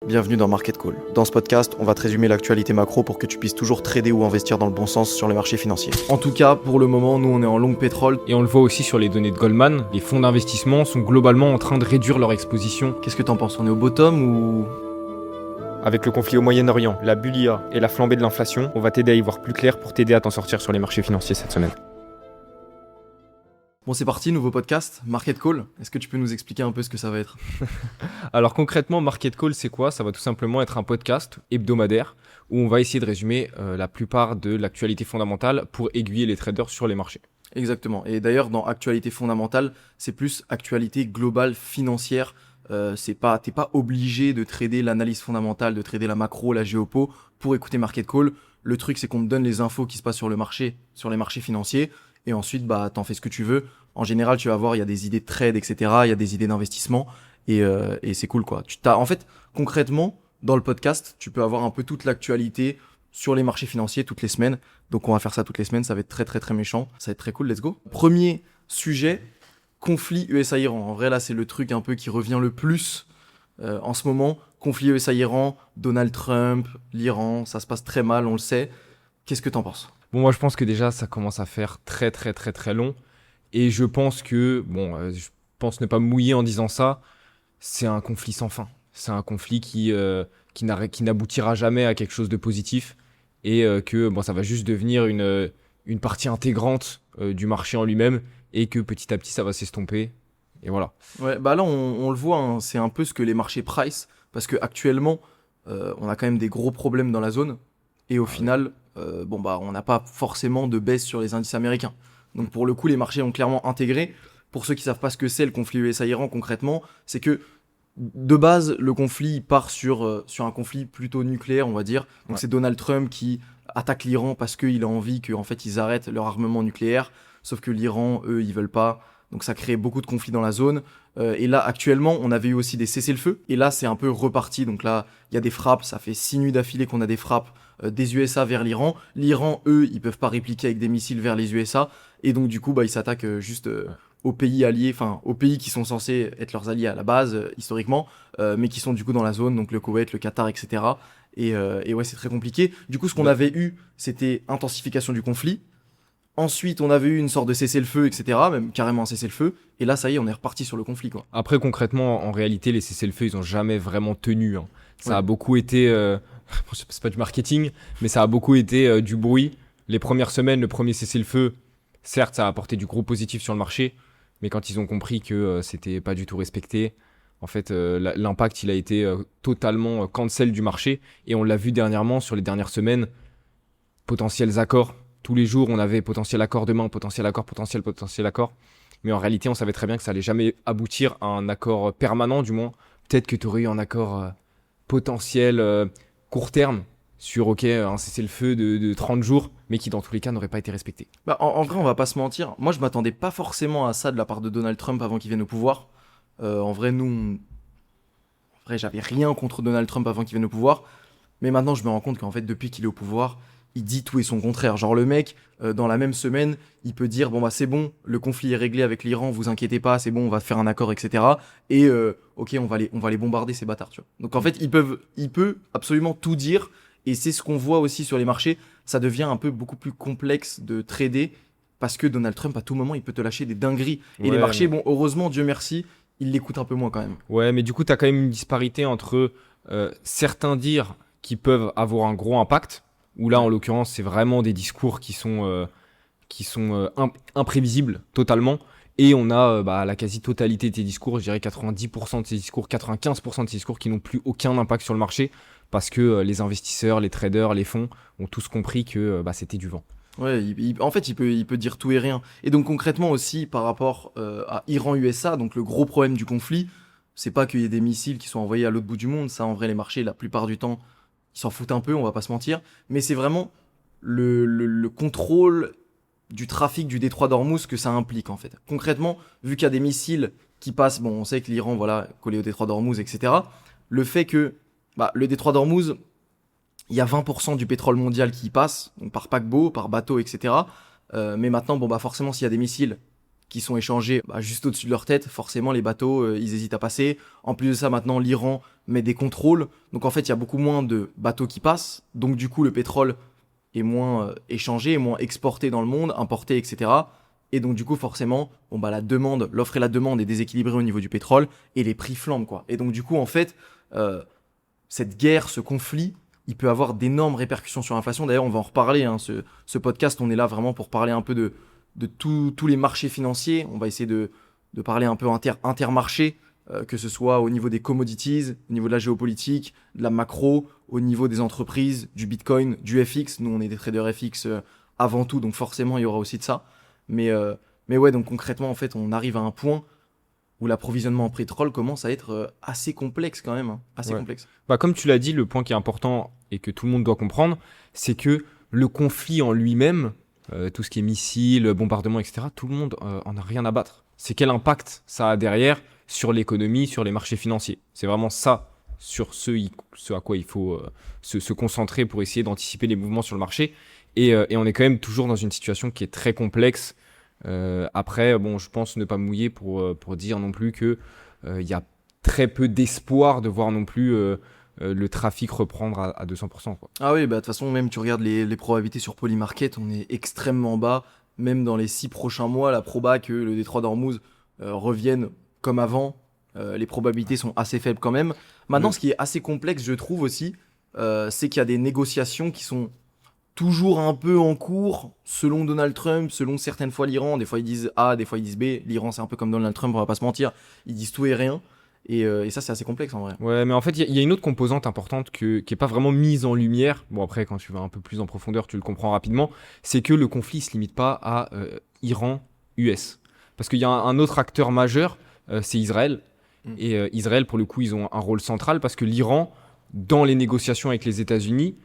Bienvenue dans Market Call. Dans ce podcast, on va te résumer l'actualité macro pour que tu puisses toujours trader ou investir dans le bon sens sur les marchés financiers. En tout cas, pour le moment, nous on est en long pétrole. Et on le voit aussi sur les données de Goldman, les fonds d'investissement sont globalement en train de réduire leur exposition. Qu'est-ce que t'en penses ? On est au bottom ou... Avec le conflit au Moyen-Orient, la bulle IA et la flambée de l'inflation, on va t'aider à y voir plus clair pour t'aider à t'en sortir sur les marchés financiers cette semaine. Bon, c'est parti, nouveau podcast, Market Call. Est-ce que tu peux nous expliquer un peu ce que ça va être ? Alors concrètement, Market Call, c'est quoi ? Ça va tout simplement être un podcast hebdomadaire où on va essayer de résumer la plupart de l'actualité fondamentale pour aiguiller les traders sur les marchés. Exactement. Et d'ailleurs, dans actualité fondamentale, c'est plus actualité globale financière. T'es pas obligé de trader l'analyse fondamentale, de trader la macro, la géopo pour écouter Market Call. Le truc, c'est qu'on te donne les infos qui se passent sur le marché, sur les marchés financiers. Et ensuite, t'en fais ce que tu veux. En général, tu vas voir, il y a des idées de trade, etc. Il y a des idées d'investissement. Et c'est cool, quoi. En fait, concrètement, dans le podcast, tu peux avoir un peu toute l'actualité sur les marchés financiers toutes les semaines. Donc, on va faire ça toutes les semaines. Ça va être très, très, très méchant. Ça va être très cool. Let's go. Premier sujet, conflit USA-Iran. En vrai, là, c'est le truc un peu qui revient le plus en ce moment. Conflit USA-Iran, Donald Trump, l'Iran. Ça se passe très mal, on le sait. Qu'est-ce que t'en penses ? Bon, moi je pense que déjà ça commence à faire très très très très long. Et je pense que, je pense ne pas me mouiller en disant ça, c'est un conflit sans fin. C'est un conflit qui n'aboutira jamais à quelque chose de positif et que ça va juste devenir une partie intégrante du marché en lui-même et que petit à petit ça va s'estomper. Et voilà. Ouais, là on le voit, hein, c'est un peu ce que les marchés price parce qu'actuellement on a quand même des gros problèmes dans la zone et au final on n'a pas forcément de baisse sur les indices américains. Donc pour le coup, les marchés ont clairement intégré. Pour ceux qui savent pas ce que c'est le conflit USA-Iran concrètement, c'est que de base, le conflit part sur un conflit plutôt nucléaire, on va dire. Donc c'est Donald Trump qui attaque l'Iran parce qu'il a envie qu'en fait ils arrêtent leur armement nucléaire. Sauf que l'Iran, eux, ils veulent pas. Donc ça crée beaucoup de conflits dans la zone. Et là, actuellement, on avait eu aussi des cessez-le-feu. Et là, c'est un peu reparti. Donc là, il y a des frappes. Ça fait 6 nuits d'affilée qu'on a des frappes des USA vers l'Iran. L'Iran, eux, ils peuvent pas répliquer avec des missiles vers les USA. Et donc, du coup, ils s'attaquent juste aux pays alliés, enfin, aux pays qui sont censés être leurs alliés à la base, historiquement, mais qui sont du coup dans la zone. Donc le Koweït, le Qatar, etc. Et ouais, c'est très compliqué. Du coup, ce qu'on avait eu, c'était intensification du conflit. Ensuite, on avait eu une sorte de cessez-le-feu, etc., même carrément un cessez-le-feu. Et là, ça y est, on est reparti sur le conflit, quoi. Après, concrètement, en réalité, les cessez-le-feu, ils ont jamais vraiment tenu. Hein. Ça a beaucoup été, c'est pas du marketing, mais ça a beaucoup été du bruit. Les premières semaines, le premier cessez-le-feu, certes, ça a apporté du gros positif sur le marché, mais quand ils ont compris que c'était pas du tout respecté, en fait, l'impact, il a été totalement cancel du marché. Et on l'a vu dernièrement, sur les dernières semaines, potentiels accords. Tous les jours, on avait potentiel accord demain, potentiel accord. Mais en réalité, on savait très bien que ça allait jamais aboutir à un accord permanent, du moins. Peut-être que tu aurais eu un accord potentiel court terme sur un cessez-le-feu de 30 jours, mais qui dans tous les cas n'aurait pas été respecté. En vrai, on va pas se mentir. Moi, je m'attendais pas forcément à ça de la part de Donald Trump avant qu'il vienne au pouvoir. En vrai, j'avais rien contre Donald Trump avant qu'il vienne au pouvoir. Mais maintenant, je me rends compte qu'en fait, depuis qu'il est au pouvoir, il dit tout et son contraire. Genre le mec, dans la même semaine, il peut dire c'est bon, le conflit est réglé avec l'Iran, vous inquiétez pas, c'est bon, on va faire un accord, etc. Et ok, on va les bombarder ces bâtards, tu vois. Donc en fait, il peut absolument tout dire, et c'est ce qu'on voit aussi sur les marchés. Ça devient un peu beaucoup plus complexe de trader parce que Donald Trump, à tout moment, il peut te lâcher des dingueries. Et les marchés, heureusement, Dieu merci, ils l'écoutent un peu moins quand même. Ouais, mais du coup, t'as quand même une disparité entre certains dires qui peuvent avoir un gros impact. Où là, en l'occurrence, c'est vraiment des discours qui sont imprévisibles totalement. Et on a la quasi-totalité de ces discours, je dirais 90% de ces discours, 95% de ces discours qui n'ont plus aucun impact sur le marché parce que les investisseurs, les traders, les fonds ont tous compris que c'était du vent. Ouais, en fait, il peut dire tout et rien. Et donc concrètement aussi, par rapport à Iran-USA, donc le gros problème du conflit, c'est pas qu'il y ait des missiles qui sont envoyés à l'autre bout du monde. Ça, en vrai, les marchés, la plupart du temps, ils s'en foutent un peu, on va pas se mentir, mais c'est vraiment le contrôle du trafic du détroit d'Ormuz que ça implique en fait. Concrètement, vu qu'il y a des missiles qui passent, on sait que l'Iran, collé au détroit d'Ormuz, etc. Le fait que le détroit d'Ormuz, il y a 20% du pétrole mondial qui y passe, donc par paquebot, par bateau, etc. Mais maintenant, forcément, s'il y a des missiles qui sont échangés juste au-dessus de leur tête. Forcément, les bateaux, ils hésitent à passer. En plus de ça, maintenant, l'Iran met des contrôles. Donc en fait, il y a beaucoup moins de bateaux qui passent. Donc du coup, le pétrole est moins échangé, est moins exporté dans le monde, importé, etc. Et donc du coup, forcément, l'offre et la demande est déséquilibrée au niveau du pétrole et les prix flambent, quoi. Et donc du coup, en fait, cette guerre, ce conflit, il peut avoir d'énormes répercussions sur l'inflation. D'ailleurs, on va en reparler, hein. Ce podcast, on est là vraiment pour parler un peu de tous les marchés financiers. On va essayer de parler un peu intermarché, que ce soit au niveau des commodities, au niveau de la géopolitique, de la macro, au niveau des entreprises, du Bitcoin, du FX. Nous, on est des traders FX avant tout, donc forcément, il y aura aussi de ça. Mais ouais, donc concrètement, en fait, on arrive à un point où l'approvisionnement en pétrole commence à être assez complexe quand même, hein, assez complexe. Comme tu l'as dit, le point qui est important et que tout le monde doit comprendre, c'est que le conflit en lui-même, tout ce qui est missiles, bombardements, etc., tout le monde en a rien à battre. C'est quel impact ça a derrière sur l'économie, sur les marchés financiers. C'est vraiment ça sur ce à quoi il faut se concentrer pour essayer d'anticiper les mouvements sur le marché. Et on est quand même toujours dans une situation qui est très complexe. Après, je pense ne pas mouiller pour dire non plus que y a très peu d'espoir de voir non plus le trafic reprendre à 200%, quoi. Ah oui, de toute façon, même tu regardes les probabilités sur Polymarket, on est extrêmement bas. Même dans les 6 prochains mois, la proba que le détroit d'Ormuz revienne comme avant, les probabilités sont assez faibles quand même. Maintenant, ce qui est assez complexe, je trouve aussi, c'est qu'il y a des négociations qui sont toujours un peu en cours, selon Donald Trump, selon certaines fois l'Iran. Des fois ils disent A, des fois ils disent B. L'Iran, c'est un peu comme Donald Trump, on va pas se mentir. Ils disent tout et rien. Et ça, c'est assez complexe en vrai. Ouais, mais en fait, il y a une autre composante importante qui est pas vraiment mise en lumière. Bon, après, quand tu vas un peu plus en profondeur, tu le comprends rapidement. C'est que le conflit se limite pas à Iran-US. Parce qu'il y a un autre acteur majeur, c'est Israël. Et Israël, pour le coup, ils ont un rôle central parce que l'Iran, dans les négociations avec les États-Unis,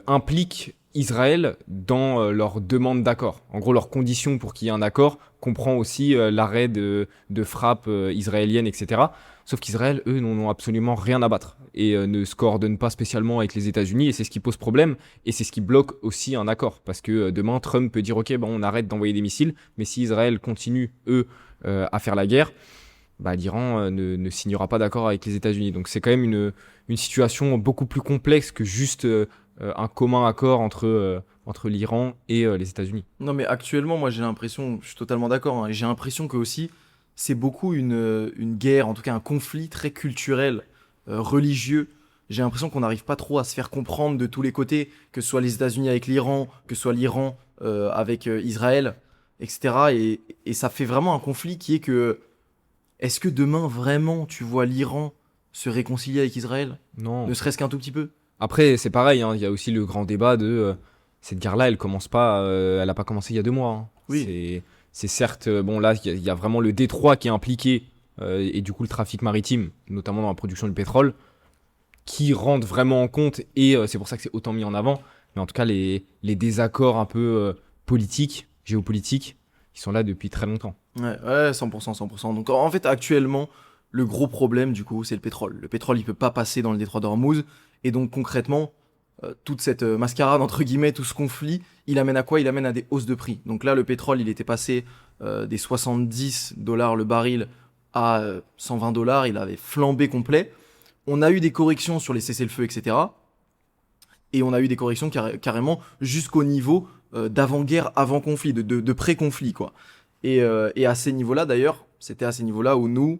implique Israël dans leur demande d'accord. En gros, leur condition pour qu'il y ait un accord comprend aussi l'arrêt de frappes israéliennes, etc. Sauf qu'Israël, eux, n'en ont absolument rien à battre et ne se coordonnent pas spécialement avec les États-Unis. Et c'est ce qui pose problème et c'est ce qui bloque aussi un accord. Parce que demain, Trump peut dire « Ok, on arrête d'envoyer des missiles », mais si Israël continue, eux, à faire la guerre, l'Iran ne signera pas d'accord avec les États-Unis. Donc c'est quand même une situation beaucoup plus complexe que juste un commun accord entre l'Iran et les États-Unis. Non, mais actuellement, moi j'ai l'impression, je suis totalement d'accord, hein, j'ai l'impression que aussi c'est beaucoup une guerre, en tout cas un conflit très culturel, religieux. J'ai l'impression qu'on n'arrive pas trop à se faire comprendre de tous les côtés, que ce soit les États-Unis avec l'Iran, que ce soit l'Iran avec Israël, etc. Et ça fait vraiment un conflit qui est que, est-ce que demain vraiment tu vois l'Iran se réconcilier avec Israël? Non. Ne serait-ce qu'un tout petit peu? Après, c'est pareil, hein, il y a aussi le grand débat de cette guerre-là, elle n'a pas commencé il y a 2 mois. Hein. Oui. C'est certes, là, il y a vraiment le détroit qui est impliqué et du coup le trafic maritime, notamment dans la production du pétrole, qui rentre vraiment en compte et c'est pour ça que c'est autant mis en avant. Mais en tout cas, les désaccords un peu politiques, géopolitiques, ils sont là depuis très longtemps. Ouais, 100%, 100%. Donc en fait, actuellement, le gros problème, du coup, c'est le pétrole. Le pétrole, il peut pas passer dans le détroit d'Ormuz. Et donc concrètement, toute cette mascarade, entre guillemets, tout ce conflit, il amène à quoi? Il amène à des hausses de prix. Donc là, le pétrole, il était passé des $70 le baril à $120. Il avait flambé complet. On a eu des corrections sur les cessez-le-feu, etc. Et on a eu des corrections carrément jusqu'au niveau d'avant-guerre, avant-conflit, de pré-conflit, quoi. Et à ces niveaux-là, d'ailleurs, c'était à ces niveaux-là où nous,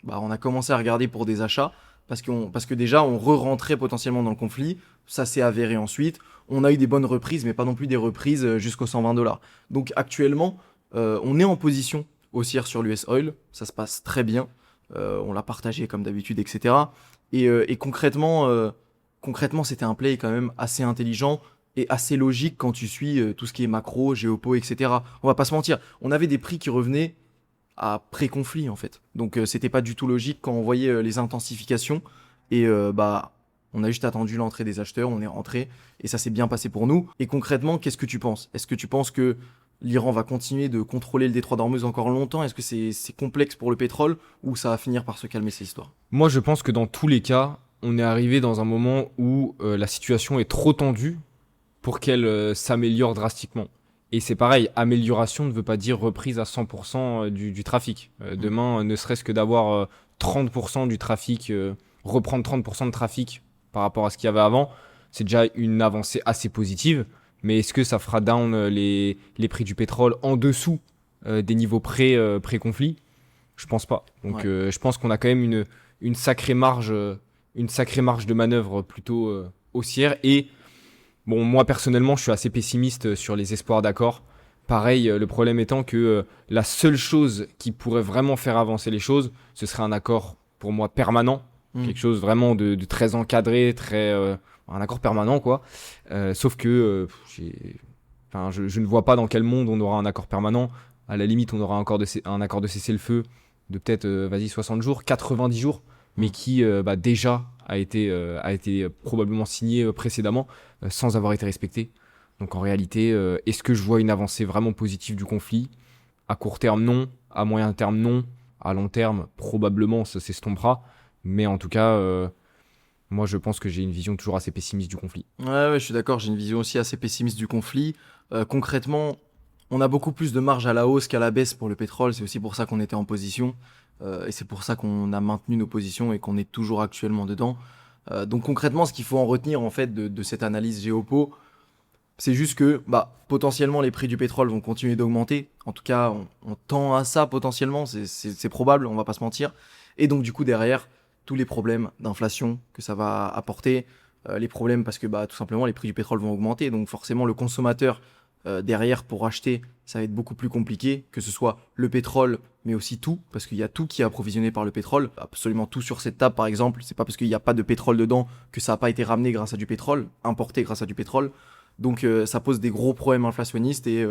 on a commencé à regarder pour des achats, parce que déjà, on re-rentrait potentiellement dans le conflit. Ça s'est avéré ensuite. On a eu des bonnes reprises, mais pas non plus des reprises jusqu'aux $120. Donc actuellement, on est en position haussière sur l'US Oil. Ça se passe très bien. On l'a partagé comme d'habitude, etc. Et concrètement, c'était un play quand même assez intelligent et assez logique quand tu suis tout ce qui est macro, géopo, etc. On va pas se mentir, on avait des prix qui revenaient à pré-conflit en fait. Donc c'était pas du tout logique quand on voyait les intensifications. Et on a juste attendu l'entrée des acheteurs, on est rentré et ça s'est bien passé pour nous. Et concrètement, qu'est-ce que tu penses? Est-ce que tu penses que l'Iran va continuer de contrôler le détroit d'Ormuz encore longtemps? Est-ce que c'est complexe pour le pétrole ou ça va finir par se calmer cette histoire? Moi, je pense que dans tous les cas, on est arrivé dans un moment où la situation est trop tendue pour qu'elle s'améliore drastiquement. Et c'est pareil, amélioration ne veut pas dire reprise à 100% du trafic. Demain, ne serait-ce que d'avoir 30% du trafic, reprendre 30% de trafic par rapport à ce qu'il y avait avant, c'est déjà une avancée assez positive. Mais est-ce que ça fera down les prix du pétrole en dessous des niveaux pré-conflit? Je pense pas. Donc je pense qu'on a quand même une sacrée marge, de manœuvre plutôt haussière. Et bon, moi personnellement, je suis assez pessimiste sur les espoirs d'accord. Pareil, le problème étant que la seule chose qui pourrait vraiment faire avancer les choses, ce serait un accord pour moi permanent, quelque chose vraiment de très encadré, un accord permanent quoi. Sauf que je ne vois pas dans quel monde on aura un accord permanent. À la limite, on aura un accord de cessez-le-feu de peut-être 60 jours, 90 jours, mais qui déjà a été probablement signé précédemment sans avoir été respecté. Donc en réalité, est-ce que je vois une avancée vraiment positive du conflit? À court terme, non. À moyen terme, non. À long terme, probablement, ça s'estompera. Mais en tout cas, moi, je pense que j'ai une vision toujours assez pessimiste du conflit. Ouais, je suis d'accord, j'ai une vision aussi assez pessimiste du conflit. Concrètement, on a beaucoup plus de marge à la hausse qu'à la baisse pour le pétrole, c'est aussi pour ça qu'on était en position, et c'est pour ça qu'on a maintenu nos positions et qu'on est toujours actuellement dedans. Donc concrètement, ce qu'il faut en retenir en fait de cette analyse géopo, c'est juste que potentiellement les prix du pétrole vont continuer d'augmenter. En tout cas, on tend à ça potentiellement, c'est probable, on va pas se mentir. Et donc du coup derrière, tous les problèmes d'inflation que ça va apporter, les problèmes parce que tout simplement les prix du pétrole vont augmenter. Donc forcément le consommateur derrière pour acheter, ça va être beaucoup plus compliqué, que ce soit le pétrole, mais aussi tout, parce qu'il y a tout qui est approvisionné par le pétrole. Absolument tout sur cette table par exemple, c'est pas parce qu'il n'y a pas de pétrole dedans que ça n'a pas été ramené grâce à du pétrole, importé grâce à du pétrole. Donc ça pose des gros problèmes inflationnistes et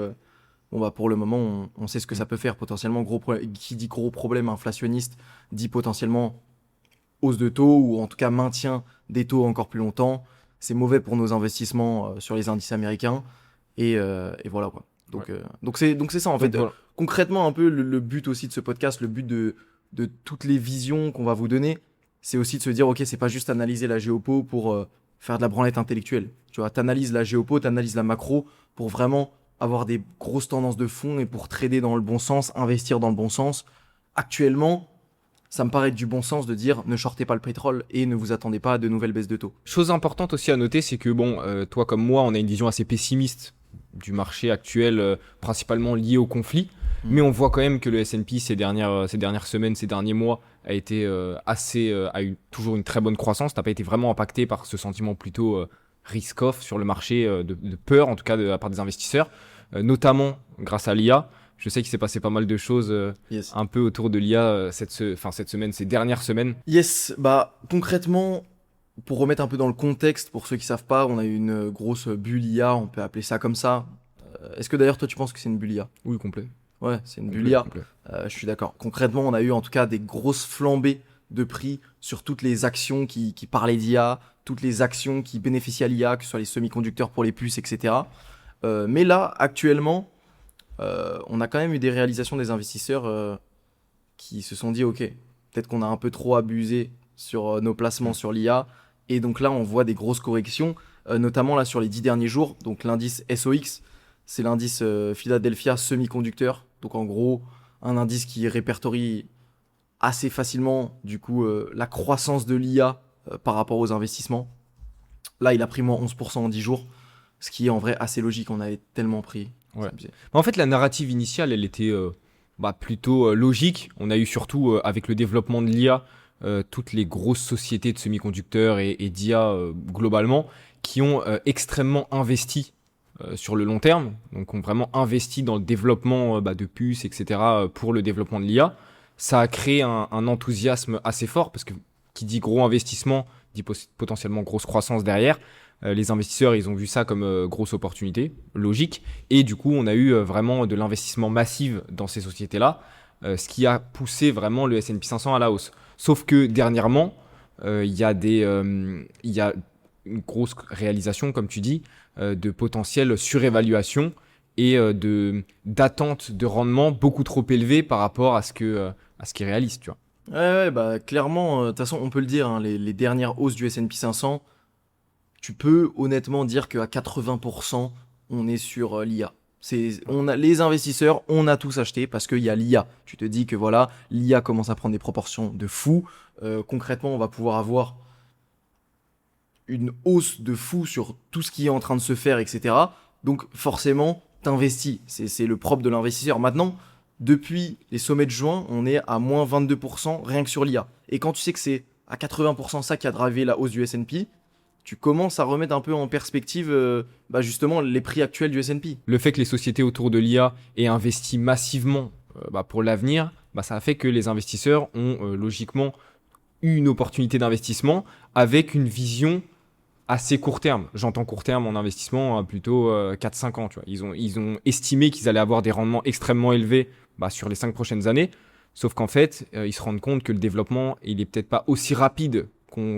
pour le moment on sait ce que ça peut faire potentiellement. Qui dit gros problème inflationniste dit potentiellement hausse de taux ou en tout cas maintien des taux encore plus longtemps. C'est mauvais pour nos investissements sur les indices américains et voilà quoi. Donc c'est ça en fait. Voilà. Concrètement un peu le but aussi de ce podcast, le but de toutes les visions qu'on va vous donner, c'est aussi de se dire ok, c'est pas juste analyser la géopo pour faire de la branlette intellectuelle. Tu vois, t'analyses la géopo, t'analyses la macro pour vraiment avoir des grosses tendances de fond et pour trader dans le bon sens, investir dans le bon sens. Actuellement, ça me paraît du bon sens de dire ne shortez pas le pétrole et ne vous attendez pas à de nouvelles baisses de taux. Chose importante aussi à noter, c'est que toi comme moi, on a une vision assez pessimiste du marché actuel, principalement lié au conflit. Mais on voit quand même que le S&P ces dernières semaines, ces derniers mois, a eu toujours une très bonne croissance. N'a pas été vraiment impacté par ce sentiment plutôt risk-off sur le marché, de peur, en tout cas de la part des investisseurs, notamment grâce à l'IA. Je sais qu'il s'est passé pas mal de choses un peu autour de l'IA cette semaine, ces dernières semaines. Yes, concrètement, pour remettre un peu dans le contexte, pour ceux qui savent pas, on a eu une grosse bulle IA, on peut appeler ça comme ça. Est-ce que d'ailleurs toi tu penses que c'est une bulle IA? Oui, complet. Ouais, c'est une bulle IA. Je suis d'accord. Concrètement, on a eu en tout cas des grosses flambées de prix sur toutes les actions qui parlaient d'IA, toutes les actions qui bénéficiaient à l'IA, que ce soit les semi-conducteurs pour les puces, etc. Mais là, actuellement, on a quand même eu des réalisations des investisseurs qui se sont dit, ok, peut-être qu'on a un peu trop abusé sur nos placements sur l'IA. Et donc là, on voit des grosses corrections, notamment là sur les 10 derniers jours. Donc l'indice SOX, c'est l'indice Philadelphia semi-conducteur. Donc en gros, un indice qui répertorie assez facilement du coup la croissance de l'IA par rapport aux investissements. Là, il a pris moins 11% en 10 jours, ce qui est en vrai assez logique. On avait tellement pris. Ouais. En fait, la narrative initiale, elle était plutôt logique. On a eu surtout, avec le développement de l'IA, toutes les grosses sociétés de semi-conducteurs et d'IA globalement, qui ont extrêmement investi sur le long terme, donc ont vraiment investi dans le développement de puces, etc., pour le développement de l'IA. Ça a créé un enthousiasme assez fort, parce que qui dit gros investissement, dit potentiellement grosse croissance derrière. Les investisseurs, ils ont vu ça comme grosse opportunité, logique. Et du coup, on a eu vraiment de l'investissement massif dans ces sociétés-là, ce qui a poussé vraiment le S&P 500 à la hausse. Sauf que dernièrement, il y a une grosse réalisation, comme tu dis, de potentielle surévaluation et d'attente de rendement beaucoup trop élevée par rapport à ce qui est réaliste, tu vois. Ouais, clairement, de toute façon, on peut le dire, hein, les dernières hausses du S&P 500, tu peux honnêtement dire qu'à 80%, on est sur l'IA. Les investisseurs, on a tous acheté parce qu'il y a l'IA. Tu te dis que voilà, l'IA commence à prendre des proportions de fou. Concrètement, on va pouvoir avoir une hausse de fou sur tout ce qui est en train de se faire, etc. Donc forcément, t'investis. C'est le propre de l'investisseur. Maintenant, depuis les sommets de juin, on est à moins 22% rien que sur l'IA. Et quand tu sais que c'est à 80% ça qui a drivé la hausse du S&P, tu commences à remettre un peu en perspective justement les prix actuels du S&P. Le fait que les sociétés autour de l'IA aient investi massivement pour l'avenir, ça a fait que les investisseurs ont logiquement eu une opportunité d'investissement avec une vision assez court terme. J'entends court terme en investissement plutôt 4-5 ans. Tu vois. Ils ont estimé qu'ils allaient avoir des rendements extrêmement élevés sur les 5 prochaines années. Sauf qu'en fait, ils se rendent compte que le développement, il n'est peut-être pas aussi rapide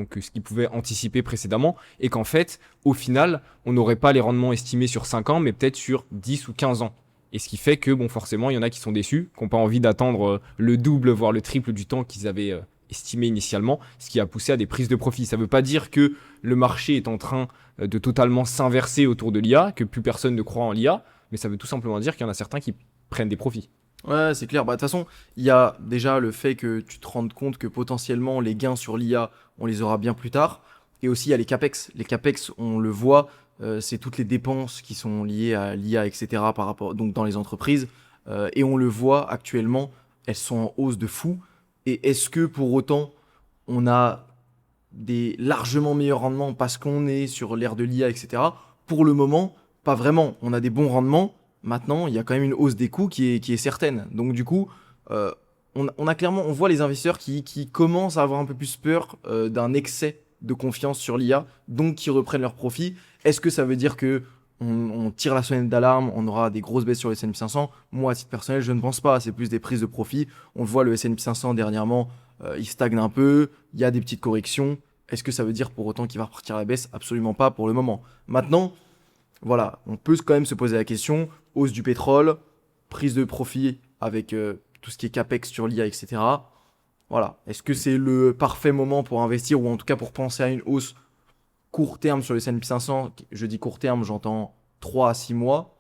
que ce qu'ils pouvaient anticiper précédemment. Et qu'en fait, au final, on n'aurait pas les rendements estimés sur 5 ans, mais peut-être sur 10 ou 15 ans. Et ce qui fait que, forcément, il y en a qui sont déçus, qui n'ont pas envie d'attendre le double, voire le triple du temps qu'ils avaient estimé initialement, ce qui a poussé à des prises de profit. Ça ne veut pas dire que le marché est en train de totalement s'inverser autour de l'IA, que plus personne ne croit en l'IA, mais ça veut tout simplement dire qu'il y en a certains qui prennent des profits. Ouais, c'est clair. De toute façon, il y a déjà le fait que tu te rendes compte que potentiellement les gains sur l'IA, on les aura bien plus tard. Et aussi, il y a les CAPEX. Les CAPEX, on le voit, c'est toutes les dépenses qui sont liées à l'IA, etc. Donc dans les entreprises. Et on le voit actuellement, elles sont en hausse de fou. Et est-ce que pour autant, on a des largement meilleurs rendements parce qu'on est sur l'ère de l'IA, etc. Pour le moment, pas vraiment. On a des bons rendements. Maintenant, il y a quand même une hausse des coûts qui est certaine. Donc du coup, on voit les investisseurs qui commencent à avoir un peu plus peur d'un excès de confiance sur l'IA, donc qui reprennent leurs profits. Est-ce que ça veut dire que on tire la sonnette d'alarme, on aura des grosses baisses sur le S&P 500? Moi, à titre personnel, je ne pense pas. C'est plus des prises de profit. On le voit, le S&P 500 dernièrement, il stagne un peu. Il y a des petites corrections. Est-ce que ça veut dire pour autant qu'il va repartir à la baisse? Absolument pas pour le moment. Maintenant, voilà, on peut quand même se poser la question, hausse du pétrole, prise de profit avec tout ce qui est CAPEX sur l'IA, etc. Voilà, est-ce que c'est le parfait moment pour investir ou en tout cas pour penser à une hausse court terme sur le S&P 500? Je dis court terme, j'entends 3 à 6 mois.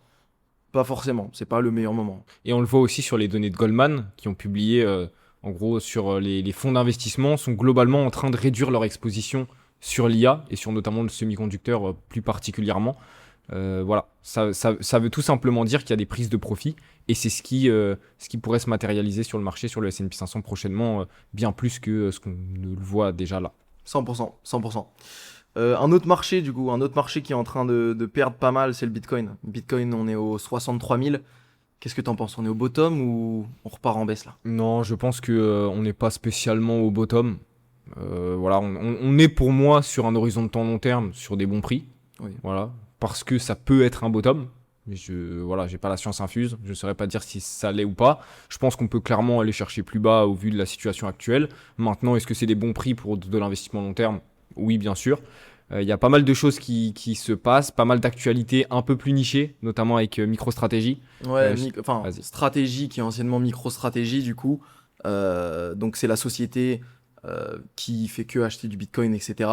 Pas forcément, c'est pas le meilleur moment. Et on le voit aussi sur les données de Goldman qui ont publié, en gros, sur les fonds d'investissement sont globalement en train de réduire leur exposition sur l'IA et sur notamment le semi-conducteur plus particulièrement. Voilà, ça veut tout simplement dire qu'il y a des prises de profit et c'est ce qui pourrait se matérialiser sur le marché, sur le S&P 500 prochainement, bien plus que ce qu'on ne le voit déjà là. 100%, 100%. Un autre marché qui est en train de perdre pas mal, c'est le Bitcoin. Bitcoin, on est aux 63 000. Qu'est-ce que t'en penses? On est au bottom ou on repart en baisse là? Non, je pense que on n'est pas spécialement au bottom. Voilà, on est pour moi sur un horizon de temps long terme, sur des bons prix. Oui. Voilà, parce que ça peut être un bottom. Mais j'ai pas la science infuse, je ne saurais pas dire si ça l'est ou pas. Je pense qu'on peut clairement aller chercher plus bas au vu de la situation actuelle. Maintenant, est-ce que c'est des bons prix pour de l'investissement long terme? Oui, bien sûr. Il y a pas mal de choses qui se passent, pas mal d'actualités un peu plus nichées, notamment avec MicroStrategy. Ouais, Stratégie qui est anciennement MicroStrategy du coup. Donc c'est la société qui fait que acheter du Bitcoin, etc.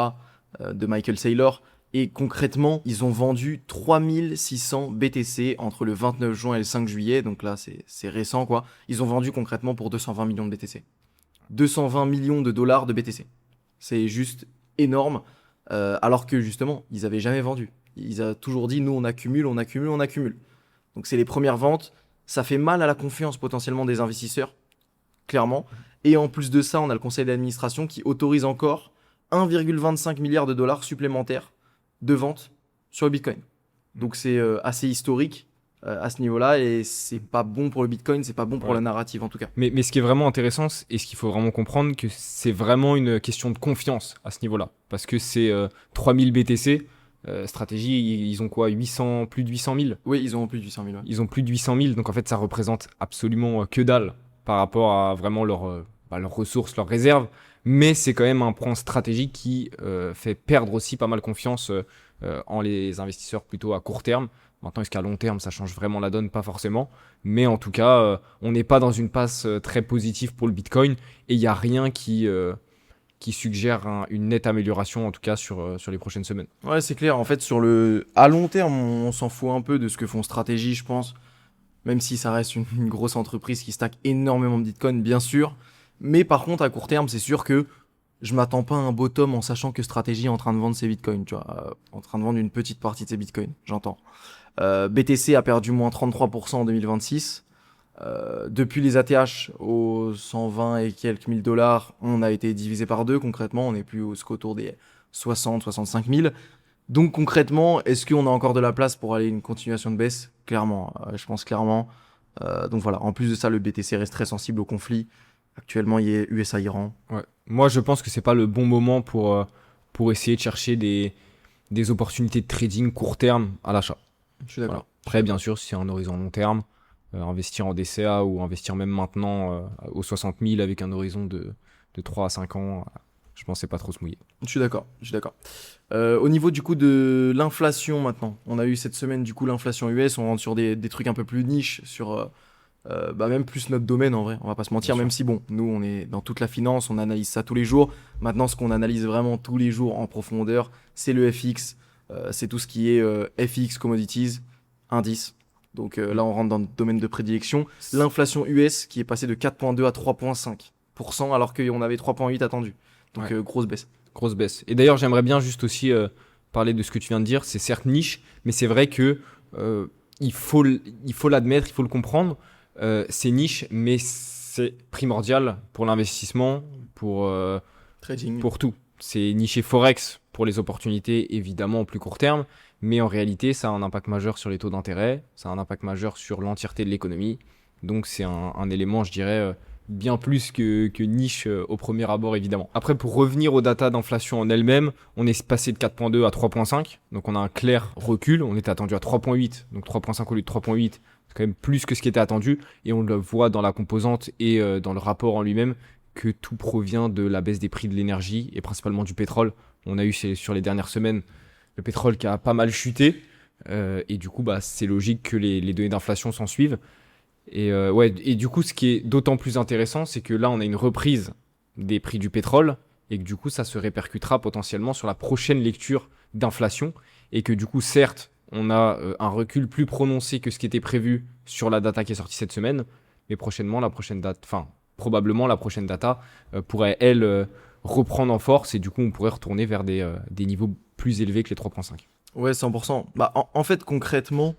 De Michael Saylor. Et concrètement, ils ont vendu 3600 BTC entre le 29 juin et le 5 juillet. Donc là, c'est récent, quoi. Ils ont vendu concrètement pour 220 millions de BTC. 220 millions de dollars de BTC. C'est juste énorme. Alors que justement, ils n'avaient jamais vendu. Ils ont toujours dit, nous, on accumule, on accumule, on accumule. Donc c'est les premières ventes. Ça fait mal à la confiance potentiellement des investisseurs, clairement. Et en plus de ça, on a le conseil d'administration qui autorise encore 1,25 milliard de dollars supplémentaires de vente sur le Bitcoin. Donc c'est assez historique à ce niveau-là et c'est pas bon pour le Bitcoin, c'est pas bon pour la narrative en tout cas. Mais ce qui est vraiment intéressant et ce qu'il faut vraiment comprendre, que c'est vraiment une question de confiance à ce niveau-là. Parce que c'est 3000 BTC, stratégie, ils ont quoi, plus de 800 000? Oui, ils ont plus de 800 000. Ouais. Ils ont plus de 800 000, donc en fait ça représente absolument que dalle par rapport à vraiment leurs ressources, leurs réserves. Mais c'est quand même un point stratégique qui fait perdre aussi pas mal confiance en les investisseurs plutôt à court terme. Maintenant, est-ce qu'à long terme, ça change vraiment la donne? Pas forcément. Mais en tout cas, on n'est pas dans une passe très positive pour le Bitcoin. Et il n'y a rien qui qui suggèrent une nette amélioration, en tout cas sur les prochaines semaines. Ouais, c'est clair. En fait, à long terme, on s'en fout un peu de ce que font Stratégie, je pense. Même si ça reste une grosse entreprise qui stack énormément de Bitcoin, bien sûr. Mais par contre, à court terme, c'est sûr que je m'attends pas à un bottom en sachant que Stratégie est en train de vendre ses Bitcoins, tu vois. En train de vendre une petite partie de ses Bitcoins, j'entends. BTC a perdu moins 33% en 2026. Depuis les ATH aux 120 et quelques mille dollars, on a été divisé par deux concrètement. On n'est plus autour des 60-65 000. Donc concrètement, est-ce qu'on a encore de la place pour aller une continuation de baisse? Clairement, je pense clairement. Donc voilà, en plus de ça, le BTC reste très sensible au conflit. Actuellement, il y a USA-Iran. Ouais. Moi, je pense que c'est pas le bon moment pour essayer de chercher des opportunités de trading court terme à l'achat. Je suis d'accord. Voilà. Après, bien sûr, si c'est un horizon long terme, investir en DCA ou investir même maintenant aux 60 000 avec un horizon de 3 à 5 ans, je pense que c'est pas trop se mouiller. Je suis d'accord. Au niveau du coup de l'inflation maintenant, on a eu cette semaine du coup l'inflation US, on rentre sur des trucs un peu plus niches, sur même plus notre domaine en vrai, on va pas se mentir, Bien même sûr. si bon, nous on est dans toute la finance, on analyse ça tous les jours. Maintenant, ce qu'on analyse vraiment tous les jours en profondeur, c'est le FX, c'est tout ce qui est FX, commodities, indices. Donc là, on rentre dans le domaine de prédilection. L'inflation US qui est passée de 4,2 à 3,5% alors qu'on avait 3,8 attendu. Donc Ouais. grosse baisse. Grosse baisse. Et d'ailleurs, j'aimerais bien juste aussi parler de ce que tu viens de dire. C'est certes niche, mais c'est vrai que il faut l'admettre, il faut le comprendre. C'est niche, mais c'est primordial pour l'investissement, Trading. pour tout. C'est niché Forex pour les opportunités, évidemment, en plus court terme. Mais en réalité, ça a un impact majeur sur les taux d'intérêt. Ça a un impact majeur sur l'entièreté de l'économie. Donc, c'est un élément, je dirais, bien plus que niche au premier abord, évidemment. Après, pour revenir aux datas d'inflation en elles-mêmes, on est passé de 4,2 à 3,5. Donc, on a un clair recul. On était attendu à 3,8. Donc, 3,5 au lieu de 3,8. C'est quand même plus que ce qui était attendu. Et on le voit dans la composante et dans le rapport en lui-même que tout provient de la baisse des prix de l'énergie et principalement du pétrole. On a eu sur les dernières semaines le pétrole qui a pas mal chuté. Et du coup, c'est logique que les données d'inflation s'en suivent. Et du coup, ce qui est d'autant plus intéressant, c'est que là, on a une reprise des prix du pétrole et que du coup, ça se répercutera potentiellement sur la prochaine lecture d'inflation. Et que du coup, certes, on a un recul plus prononcé que ce qui était prévu sur la data qui est sortie cette semaine. Mais prochainement, probablement la prochaine data pourrait, elle, reprendre en force. Et du coup, on pourrait retourner vers des niveaux plus élevés que les 3,5. Ouais, 100%. En fait, concrètement,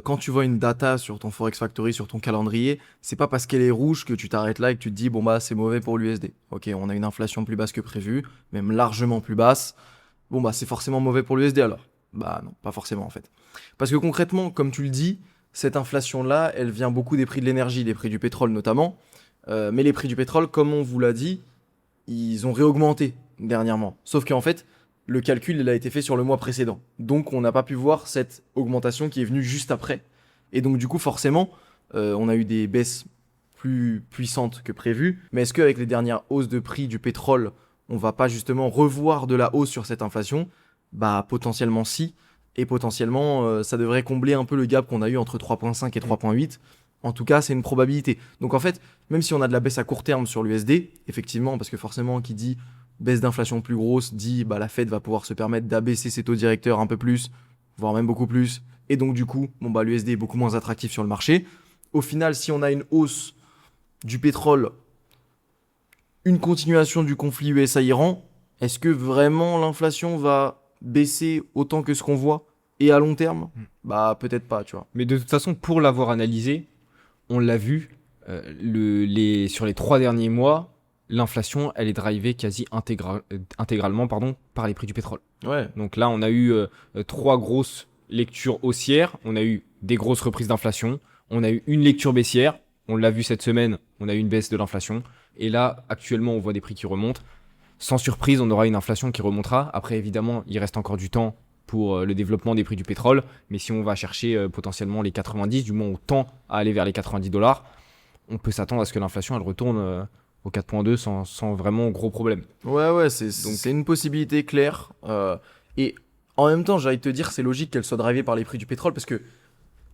quand tu vois une data sur ton Forex Factory, sur ton calendrier, c'est pas parce qu'elle est rouge que tu t'arrêtes là et que tu te dis, bon, c'est mauvais pour l'USD. Ok, on a une inflation plus basse que prévu, même largement plus basse. Bon, c'est forcément mauvais pour l'USD alors. Bah non, pas forcément en fait. Parce que concrètement, comme tu le dis, cette inflation-là, elle vient beaucoup des prix de l'énergie, des prix du pétrole notamment. Mais les prix du pétrole, comme on vous l'a dit, ils ont réaugmenté dernièrement. Sauf qu'en fait, le calcul il a été fait sur le mois précédent. Donc on n'a pas pu voir cette augmentation qui est venue juste après. Et donc du coup, forcément, on a eu des baisses plus puissantes que prévues. Mais est-ce qu'avec les dernières hausses de prix du pétrole, on va pas justement revoir de la hausse sur cette inflation? Bah potentiellement si. Et potentiellement, ça devrait combler un peu le gap qu'on a eu entre 3,5 et 3,8. En tout cas, c'est une probabilité. Donc en fait, même si on a de la baisse à court terme sur l'USD, effectivement, parce que forcément, qui dit baisse d'inflation plus grosse, dit la Fed va pouvoir se permettre d'abaisser ses taux directeurs un peu plus, voire même beaucoup plus. Et donc du coup, l'USD est beaucoup moins attractif sur le marché. Au final, si on a une hausse du pétrole, une continuation du conflit USA-Iran, est-ce que vraiment l'inflation va baisser autant que ce qu'on voit et à long terme? Peut-être pas, tu vois. Mais de toute façon, pour l'avoir analysé, on l'a vu, sur les 3 derniers mois, l'inflation, elle est drivée quasi intégralement par les prix du pétrole. Ouais. Donc là, on a eu 3 grosses lectures haussières, on a eu des grosses reprises d'inflation, on a eu une lecture baissière, on l'a vu cette semaine, on a eu une baisse de l'inflation, et là, actuellement, on voit des prix qui remontent. Sans surprise, on aura une inflation qui remontera. Après, évidemment, il reste encore du temps pour le développement des prix du pétrole, mais si on va chercher potentiellement les 90, du moins on tend à aller vers les 90 dollars, on peut s'attendre à ce que l'inflation elle retourne au 4,2 sans vraiment gros problème. Ouais, c'est une possibilité claire. Et en même temps, j'ai envie de te dire, c'est logique qu'elle soit drivée par les prix du pétrole parce que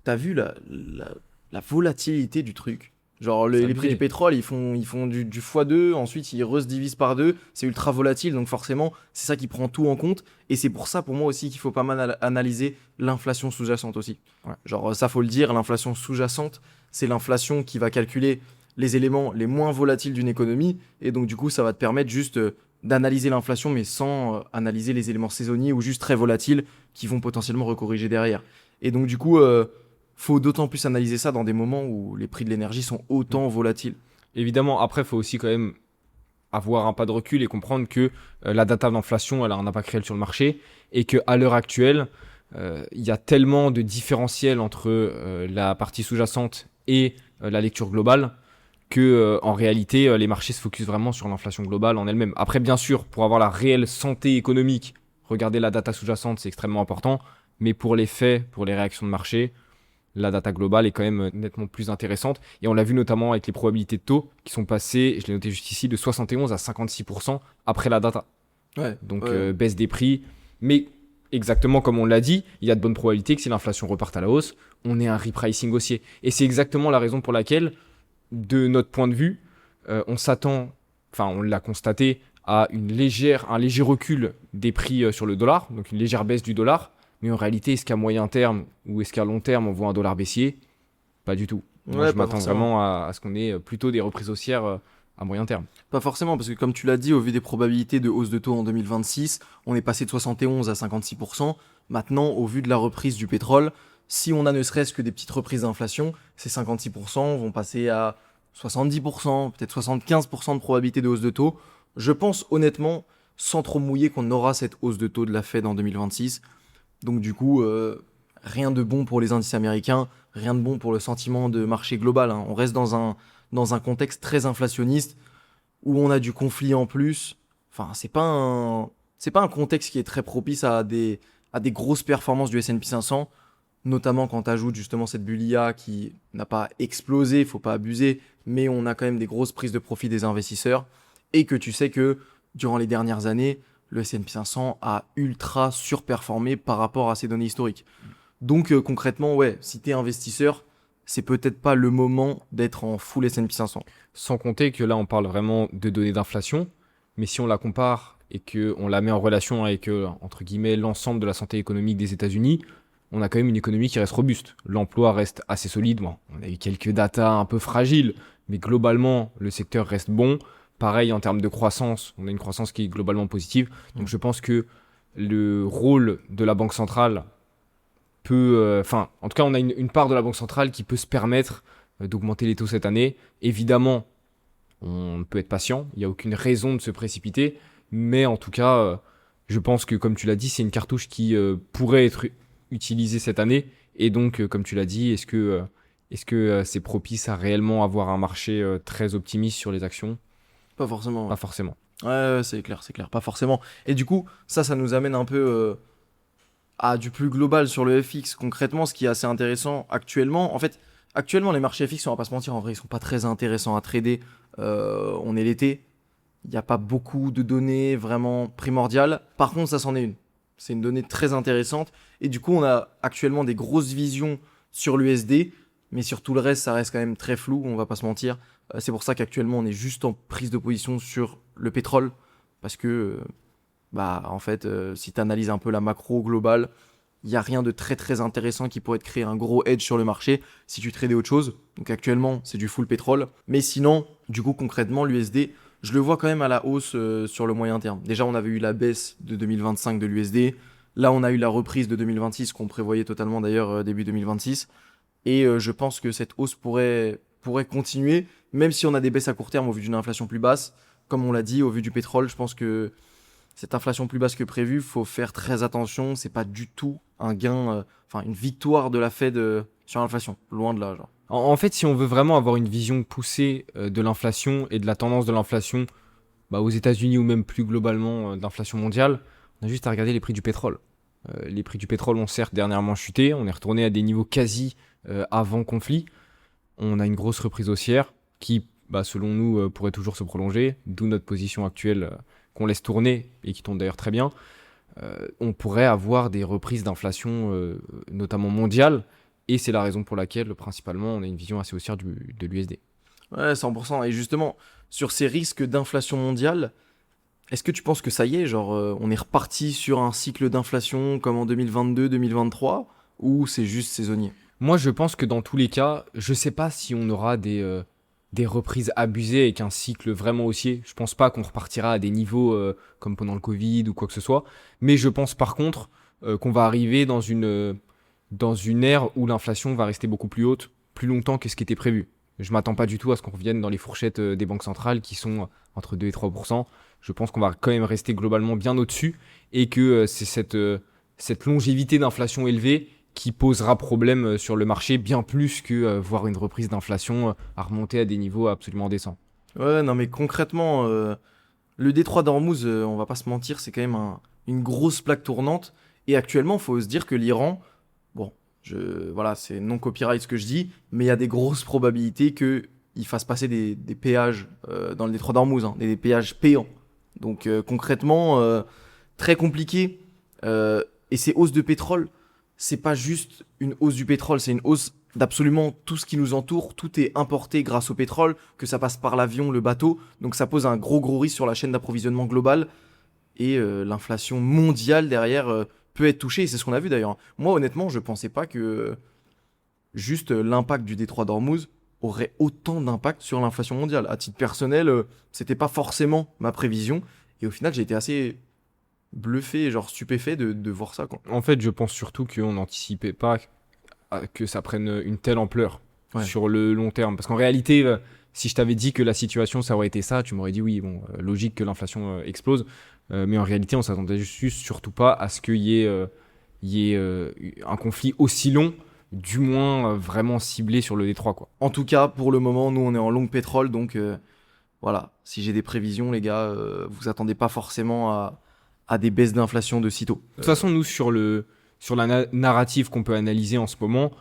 t'as vu la volatilité du truc. Genre C'est les prix du abusé. pétrole, ils font du x2, ensuite ils redivisent par deux, c'est ultra volatile, donc forcément c'est ça qui prend tout en compte, et c'est pour ça pour moi aussi qu'il faut pas mal analyser l'inflation sous-jacente aussi. Ouais. Genre ça faut le dire, l'inflation sous-jacente, c'est l'inflation qui va calculer les éléments les moins volatiles d'une économie, et donc du coup ça va te permettre juste d'analyser l'inflation, mais sans analyser les éléments saisonniers ou juste très volatiles qui vont potentiellement recorriger derrière. Et donc du coup, faut d'autant plus analyser ça dans des moments où les prix de l'énergie sont Mm. autant volatiles. Évidemment, après, il faut aussi quand même avoir un pas de recul et comprendre que la data d'inflation, elle a un impact réel sur le marché et qu'à l'heure actuelle, il y a tellement de différentiels entre la partie sous-jacente et la lecture globale que en réalité, les marchés se focusent vraiment sur l'inflation globale en elle-même. Après, bien sûr, pour avoir la réelle santé économique, regarder la data sous-jacente, c'est extrêmement important, mais pour les faits, pour les réactions de marché, la data globale est quand même nettement plus intéressante. Et on l'a vu notamment avec les probabilités de taux qui sont passées, je l'ai noté juste ici, de 71 à 56% après la data. Ouais, Donc ouais. baisse des prix. Mais exactement comme on l'a dit, il y a de bonnes probabilités que si l'inflation reparte à la hausse, on ait un repricing haussier. Et c'est exactement la raison pour laquelle, de notre point de vue, on s'attend, enfin on l'a constaté, à un léger recul des prix sur le dollar, donc une légère baisse du dollar. Mais en réalité, est-ce qu'à moyen terme ou est-ce qu'à long terme, on voit un dollar baissier? Pas du tout. Moi, Ouais, je pas m'attends forcément. vraiment à ce qu'on ait plutôt des reprises haussières à moyen terme. Pas forcément, parce que comme tu l'as dit, au vu des probabilités de hausse de taux en 2026, on est passé de 71 à 56%. Maintenant, au vu de la reprise du pétrole, si on a ne serait-ce que des petites reprises d'inflation, ces 56% vont passer à 70%, peut-être 75% de probabilité de hausse de taux. Je pense honnêtement, sans trop mouiller, qu'on aura cette hausse de taux de la Fed en 2026. Donc du coup, rien de bon pour les indices américains, rien de bon pour le sentiment de marché global, hein. On reste dans un contexte très inflationniste où on a du conflit en plus. Enfin, c'est pas un contexte qui est très propice à des grosses performances du S&P 500, notamment quand tu ajoutes justement cette bulle IA qui n'a pas explosé, il faut pas abuser, mais on a quand même des grosses prises de profit des investisseurs, et que tu sais que durant les dernières années, le S&P 500 a ultra surperformé par rapport à ses données historiques. Donc concrètement, ouais, si tu es investisseur, c'est peut-être pas le moment d'être en full S&P 500. Sans compter que là, on parle vraiment de données d'inflation. Mais si on la compare et qu'on la met en relation avec, entre guillemets, l'ensemble de la santé économique des États-Unis, on a quand même une économie qui reste robuste. L'emploi reste assez solide. Bon, on a eu quelques datas un peu fragiles, mais globalement, le secteur reste bon. Pareil, en termes de croissance, on a une croissance qui est globalement positive. Donc je pense que le rôle de la Banque centrale peut... Enfin, en tout cas, on a une part de la Banque centrale qui peut se permettre d'augmenter les taux cette année. Évidemment, on peut être patient, il n'y a aucune raison de se précipiter, mais en tout cas, je pense que comme tu l'as dit, c'est une cartouche qui pourrait être utilisée cette année, et donc comme tu l'as dit, est-ce que c'est propice à réellement avoir un marché très optimiste sur les actions? Pas forcément, Pas ouais. forcément. Ouais, ouais, c'est clair, pas forcément. Et du coup, ça nous amène un peu à du plus global sur le FX. Concrètement, ce qui est assez intéressant actuellement, en fait, actuellement, les marchés FX, on va pas se mentir, en vrai, ils sont pas très intéressants à trader. On est l'été, il n'y a pas beaucoup de données vraiment primordiales. Par contre, ça c'en est une. C'est une donnée très intéressante. Et du coup, on a actuellement des grosses visions sur l'USD, mais sur tout le reste, ça reste quand même très flou, on va pas se mentir. C'est pour ça qu'actuellement, on est juste en prise de position sur le pétrole, parce que, bah, en fait, si tu analyses un peu la macro globale, il n'y a rien de très très intéressant qui pourrait te créer un gros edge sur le marché si tu tradais autre chose. Donc actuellement, c'est du full pétrole. Mais sinon, du coup, concrètement, l'USD, je le vois quand même à la hausse sur le moyen terme. Déjà, on avait eu la baisse de 2025 de l'USD. Là, on a eu la reprise de 2026 qu'on prévoyait totalement d'ailleurs début 2026. Et je pense que cette hausse pourrait continuer, même si on a des baisses à court terme au vu d'une inflation plus basse. Comme on l'a dit, au vu du pétrole, je pense que cette inflation plus basse que prévu, faut faire très attention. C'est pas du tout un gain, enfin une victoire de la Fed sur l'inflation. Loin de là, genre. En fait, si on veut vraiment avoir une vision poussée de l'inflation et de la tendance de l'inflation bah, aux États-Unis ou même plus globalement de l'inflation mondiale, on a juste à regarder les prix du pétrole. Les prix du pétrole ont certes dernièrement chuté, on est retourné à des niveaux quasi avant conflit. On a une grosse reprise haussière qui, bah, selon nous, pourrait toujours se prolonger, d'où notre position actuelle qu'on laisse tourner et qui tourne d'ailleurs très bien. On pourrait avoir des reprises d'inflation, notamment mondiales, et c'est la raison pour laquelle, principalement, on a une vision assez haussière de l'USD. Ouais, 100%. Et justement, sur ces risques d'inflation mondiale, est-ce que tu penses que ça y est, genre, on est reparti sur un cycle d'inflation comme en 2022-2023, ou c'est juste saisonnier? Moi, je pense que dans tous les cas, je sais pas si on aura des reprises abusées avec un cycle vraiment haussier. Je pense pas qu'on repartira à des niveaux comme pendant le Covid ou quoi que ce soit. Mais je pense par contre qu'on va arriver dans une ère où l'inflation va rester beaucoup plus haute, plus longtemps que ce qui était prévu. Je m'attends pas du tout à ce qu'on revienne dans les fourchettes des banques centrales qui sont entre 2 et 3%. Je pense qu'on va quand même rester globalement bien au-dessus et que c'est cette longévité d'inflation élevée qui posera problème sur le marché bien plus que voir une reprise d'inflation à remonter à des niveaux absolument décents. Ouais, non, mais concrètement, le détroit d'Ormuz, on va pas se mentir, c'est quand même une grosse plaque tournante. Et actuellement, faut se dire que l'Iran, bon, voilà, c'est non copyright ce que je dis, mais il y a des grosses probabilités qu'il fasse passer des péages dans le détroit d'Ormuz, hein, des péages payants. Donc concrètement, très compliqué. Et ces hausses de pétrole, c'est pas juste une hausse du pétrole, c'est une hausse d'absolument tout ce qui nous entoure. Tout est importé grâce au pétrole, que ça passe par l'avion, le bateau. Donc ça pose un gros risque sur la chaîne d'approvisionnement globale. Et l'inflation mondiale derrière peut être touchée. Et c'est ce qu'on a vu d'ailleurs. Moi, honnêtement, je pensais pas que juste l'impact du détroit d'Ormuz aurait autant d'impact sur l'inflation mondiale. À titre personnel, c'était pas forcément ma prévision. Et au final, j'ai été assez bluffé, genre stupéfait de voir ça, quoi. En fait, je pense surtout qu'on n'anticipait pas que ça prenne une telle ampleur Ouais. sur le long terme. Parce qu'en réalité, si je t'avais dit que la situation, ça aurait été ça, tu m'aurais dit oui, bon, logique que l'inflation explose. Mais en réalité, on s'attendait juste surtout pas à ce qu'il y ait un conflit aussi long, du moins vraiment ciblé sur le détroit, quoi. En tout cas, pour le moment, nous, on est en long pétrole, donc voilà. Si j'ai des prévisions, les gars, vous attendez pas forcément à des baisses d'inflation de sitôt. De toute façon, nous, sur la narrative qu'on peut analyser en ce moment,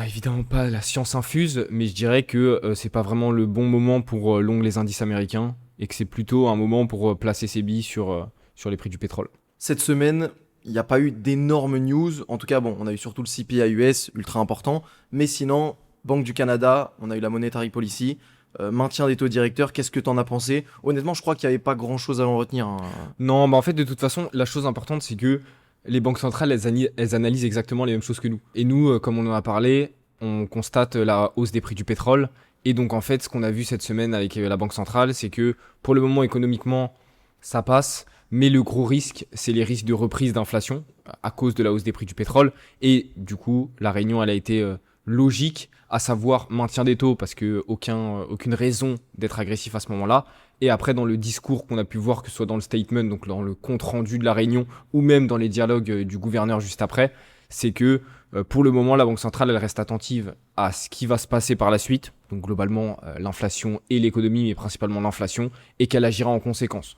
évidemment pas la science infuse, mais je dirais que c'est pas vraiment le bon moment pour long les indices américains et que c'est plutôt un moment pour placer ses billes sur les prix du pétrole. Cette semaine, il n'y a pas eu d'énormes news. En tout cas, bon, on a eu surtout le CPI US, ultra important. Mais sinon, Banque du Canada, on a eu la Monetary Policy, maintien des taux directeurs. Qu'est-ce que t'en as pensé? Honnêtement, je crois qu'il n'y avait pas grand-chose à en retenir, hein. Non, bah en fait, de toute façon, la chose importante, c'est que les banques centrales, elles analysent exactement les mêmes choses que nous. Et nous, comme on en a parlé, on constate la hausse des prix du pétrole. Et donc, en fait, ce qu'on a vu cette semaine avec la Banque centrale, c'est que pour le moment, économiquement, ça passe. Mais le gros risque, c'est les risques de reprise d'inflation à cause de la hausse des prix du pétrole. Et du coup, la réunion, elle a été logique, à savoir maintien des taux, parce que aucune raison d'être agressif à ce moment-là. Et après, dans le discours qu'on a pu voir, que ce soit dans le statement, donc dans le compte-rendu de la réunion, ou même dans les dialogues du gouverneur juste après, c'est que pour le moment, la Banque centrale, elle reste attentive à ce qui va se passer par la suite, donc globalement l'inflation et l'économie, mais principalement l'inflation, et qu'elle agira en conséquence.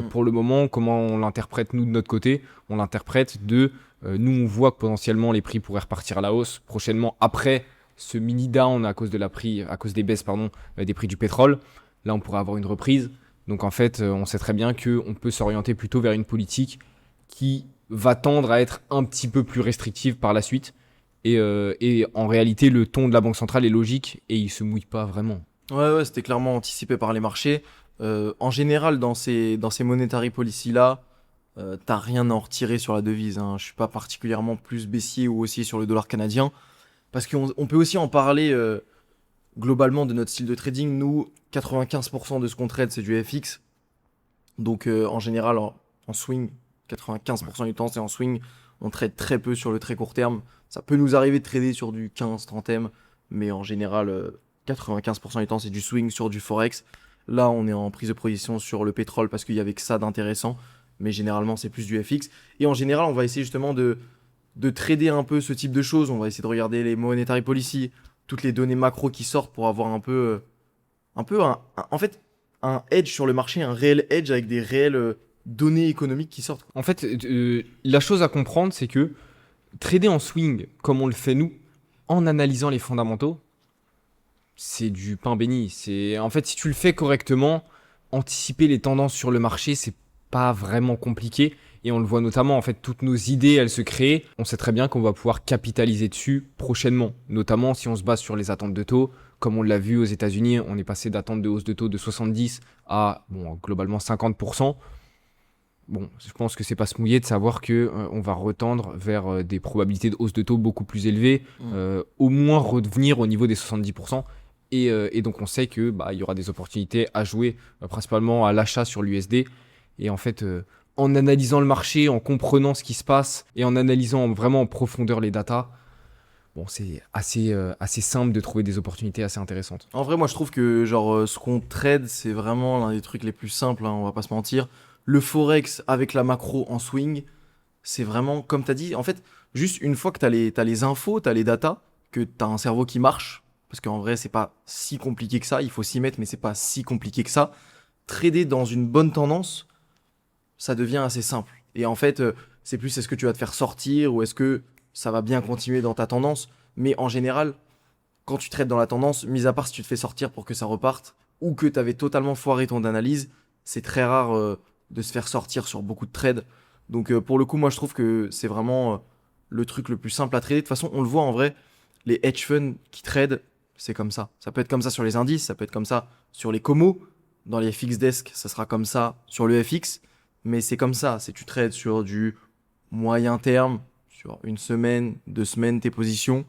Pour le moment, comment on l'interprète nous de notre côté? On l'interprète nous on voit que potentiellement les prix pourraient repartir à la hausse prochainement après ce mini down à cause des baisses des prix du pétrole. Là, on pourrait avoir une reprise. Donc en fait, on sait très bien qu'on peut s'orienter plutôt vers une politique qui va tendre à être un petit peu plus restrictive par la suite. Et en réalité, le ton de la Banque centrale est logique et il se mouille pas vraiment. Ouais, c'était clairement anticipé par les marchés. En général, dans ces monetary policy-là, t'as rien à en retirer sur la devise, hein. Je suis pas particulièrement plus baissier ou haussier sur le dollar canadien. Parce qu'on peut aussi en parler globalement de notre style de trading. Nous, 95% de ce qu'on trade, c'est du FX. Donc en général, en swing, 95% du temps, c'est en swing. On trade très peu sur le très court terme. Ça peut nous arriver de trader sur du 15-30M, mais en général, 95% du temps, c'est du swing sur du forex. Là, on est en prise de position sur le pétrole parce qu'il y avait que ça d'intéressant. Mais généralement, c'est plus du FX. Et en général, on va essayer justement de trader un peu ce type de choses. On va essayer de regarder les monetary policy, toutes les données macro qui sortent pour avoir un peu en fait, un hedge sur le marché, un réel hedge avec des réelles données économiques qui sortent. En fait, la chose à comprendre, c'est que trader en swing, comme on le fait nous, en analysant les fondamentaux, c'est du pain béni. En fait, si tu le fais correctement, anticiper les tendances sur le marché, c'est pas vraiment compliqué. Et on le voit notamment, en fait, toutes nos idées, elles se créent. On sait très bien qu'on va pouvoir capitaliser dessus prochainement, notamment si on se base sur les attentes de taux. Comme on l'a vu aux États-Unis, on est passé d'attentes de hausse de taux de 70 à globalement 50%. Bon, je pense que c'est pas se mouiller de savoir que on va retendre vers des probabilités de hausse de taux beaucoup plus élevées, au moins revenir au niveau des 70%. Et donc on sait que il y aura des opportunités à jouer, principalement à l'achat sur l'USD. Et en fait, en analysant le marché, en comprenant ce qui se passe et en analysant vraiment en profondeur les datas, c'est assez simple de trouver des opportunités assez intéressantes. En vrai, moi, je trouve que genre ce qu'on trade, c'est vraiment l'un des trucs les plus simples, hein, on va pas se mentir. Le forex avec la macro en swing, c'est vraiment, comme tu as dit, en fait, juste une fois que t'as les infos, t'as les datas, que t'as un cerveau qui marche, parce qu'en vrai, c'est pas si compliqué que ça, il faut s'y mettre, mais c'est pas si compliqué que ça. Trader dans une bonne tendance, ça devient assez simple. Et en fait, c'est plus est-ce que tu vas te faire sortir ou est-ce que ça va bien continuer dans ta tendance. Mais en général, quand tu trades dans la tendance, mis à part si tu te fais sortir pour que ça reparte ou que tu avais totalement foiré ton analyse, c'est très rare de se faire sortir sur beaucoup de trades. Donc pour le coup, moi je trouve que c'est vraiment le truc le plus simple à trader. De toute façon, on le voit en vrai, les hedge funds qui tradent, c'est comme ça. Ça peut être comme ça sur les indices, ça peut être comme ça sur les comos. Dans les FX desk, ça sera comme ça sur le FX. Mais c'est comme ça, c'est tu trades sur du moyen terme, sur une semaine, 2 semaines, tes positions,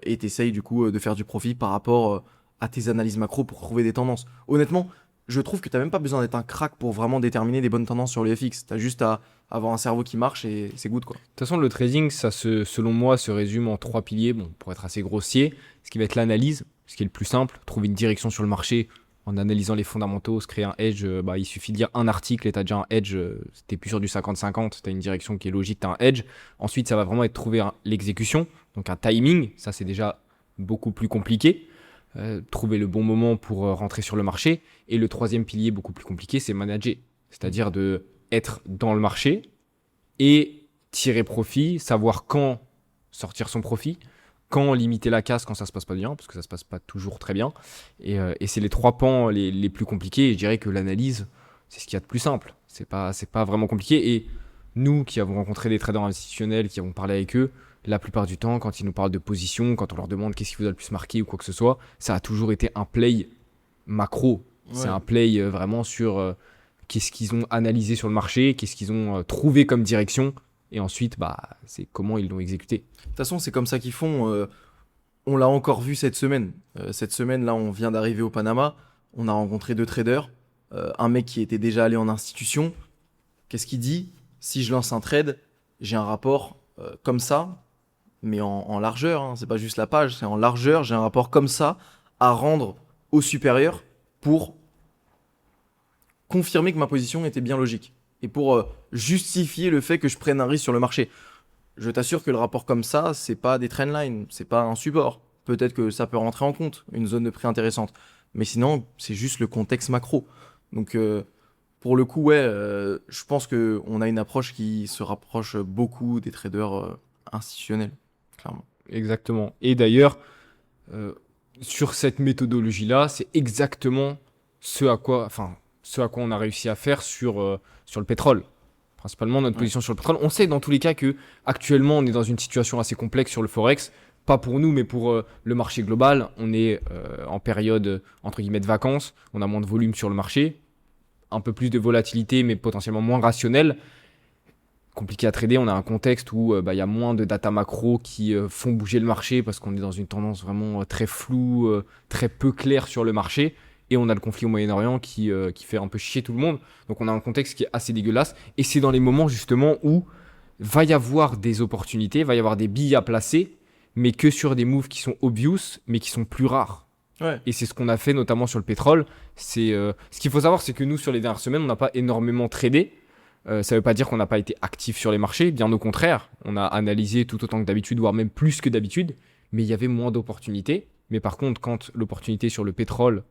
et t'essayes du coup de faire du profit par rapport à tes analyses macro pour trouver des tendances. Honnêtement, je trouve que t'as même pas besoin d'être un crack pour vraiment déterminer des bonnes tendances sur le FX. T'as juste à avoir un cerveau qui marche et c'est good quoi. De toute façon, le trading, selon moi, se résume en 3 piliers, pour être assez grossier. Ce qui va être l'analyse, ce qui est le plus simple, trouver une direction sur le marché en analysant les fondamentaux, se créer un hedge. Il suffit de lire un article et tu as déjà un hedge. T'es plus sur du 50-50, tu as une direction qui est logique, tu as un hedge. Ensuite, ça va vraiment être trouver l'exécution, donc un timing. Ça, c'est déjà beaucoup plus compliqué. Trouver le bon moment pour rentrer sur le marché. Et le troisième pilier, beaucoup plus compliqué, c'est manager. C'est-à-dire de être dans le marché et tirer profit, savoir quand sortir son profit, quand limiter la casse quand ça se passe pas bien, parce que ça se passe pas toujours très bien. Et c'est les 3 pans les plus compliqués. Et je dirais que l'analyse, c'est ce qu'il y a de plus simple. C'est pas vraiment compliqué. Et nous qui avons rencontré des traders institutionnels, qui avons parlé avec eux, la plupart du temps, quand ils nous parlent de position, quand on leur demande qu'est-ce qui vous a le plus marqué ou quoi que ce soit, ça a toujours été un play macro. Ouais. C'est un play vraiment sur qu'est-ce qu'ils ont analysé sur le marché, qu'est-ce qu'ils ont trouvé comme direction. Et ensuite, c'est comment ils l'ont exécuté. De toute façon, c'est comme ça qu'ils font. On l'a encore vu cette semaine. Cette semaine, là, on vient d'arriver au Panama. On a rencontré 2 traders. Un mec qui était déjà allé en institution. Qu'est-ce qu'il dit ? Si je lance un trade, j'ai un rapport comme ça, mais en largeur. Hein. C'est pas juste la page, c'est en largeur. J'ai un rapport comme ça à rendre au supérieur pour confirmer que ma position était bien logique. Et pour justifier le fait que je prenne un risque sur le marché. Je t'assure que le rapport comme ça, c'est pas des trendlines, c'est pas un support. Peut-être que ça peut rentrer en compte, une zone de prix intéressante. Mais sinon, c'est juste le contexte macro. Donc, pour le coup, je pense qu'on a une approche qui se rapproche beaucoup des traders institutionnels, clairement. Exactement. Et d'ailleurs, sur cette méthodologie-là, c'est exactement ce à quoi on a réussi à faire sur le pétrole. Principalement notre position sur le pétrole. On sait dans tous les cas que actuellement on est dans une situation assez complexe sur le forex, pas pour nous mais pour le marché global. On est en période entre guillemets de vacances, on a moins de volume sur le marché, un peu plus de volatilité mais potentiellement moins rationnel. Compliqué à trader, on a un contexte où y a moins de data macro qui font bouger le marché parce qu'on est dans une tendance vraiment très floue, très peu claire sur le marché. Et on a le conflit au Moyen-Orient qui fait un peu chier tout le monde. Donc on a un contexte qui est assez dégueulasse. Et c'est dans les moments justement où va y avoir des opportunités, va y avoir des billes à placer, mais que sur des moves qui sont obvious, mais qui sont plus rares. Ouais. Et c'est ce qu'on a fait notamment sur le pétrole. Ce qu'il faut savoir, c'est que nous, sur les dernières semaines, on n'a pas énormément tradé. Ça ne veut pas dire qu'on n'a pas été actif sur les marchés. Bien au contraire, on a analysé tout autant que d'habitude, voire même plus que d'habitude. Mais il y avait moins d'opportunités. Mais par contre, quand l'opportunité sur le pétrole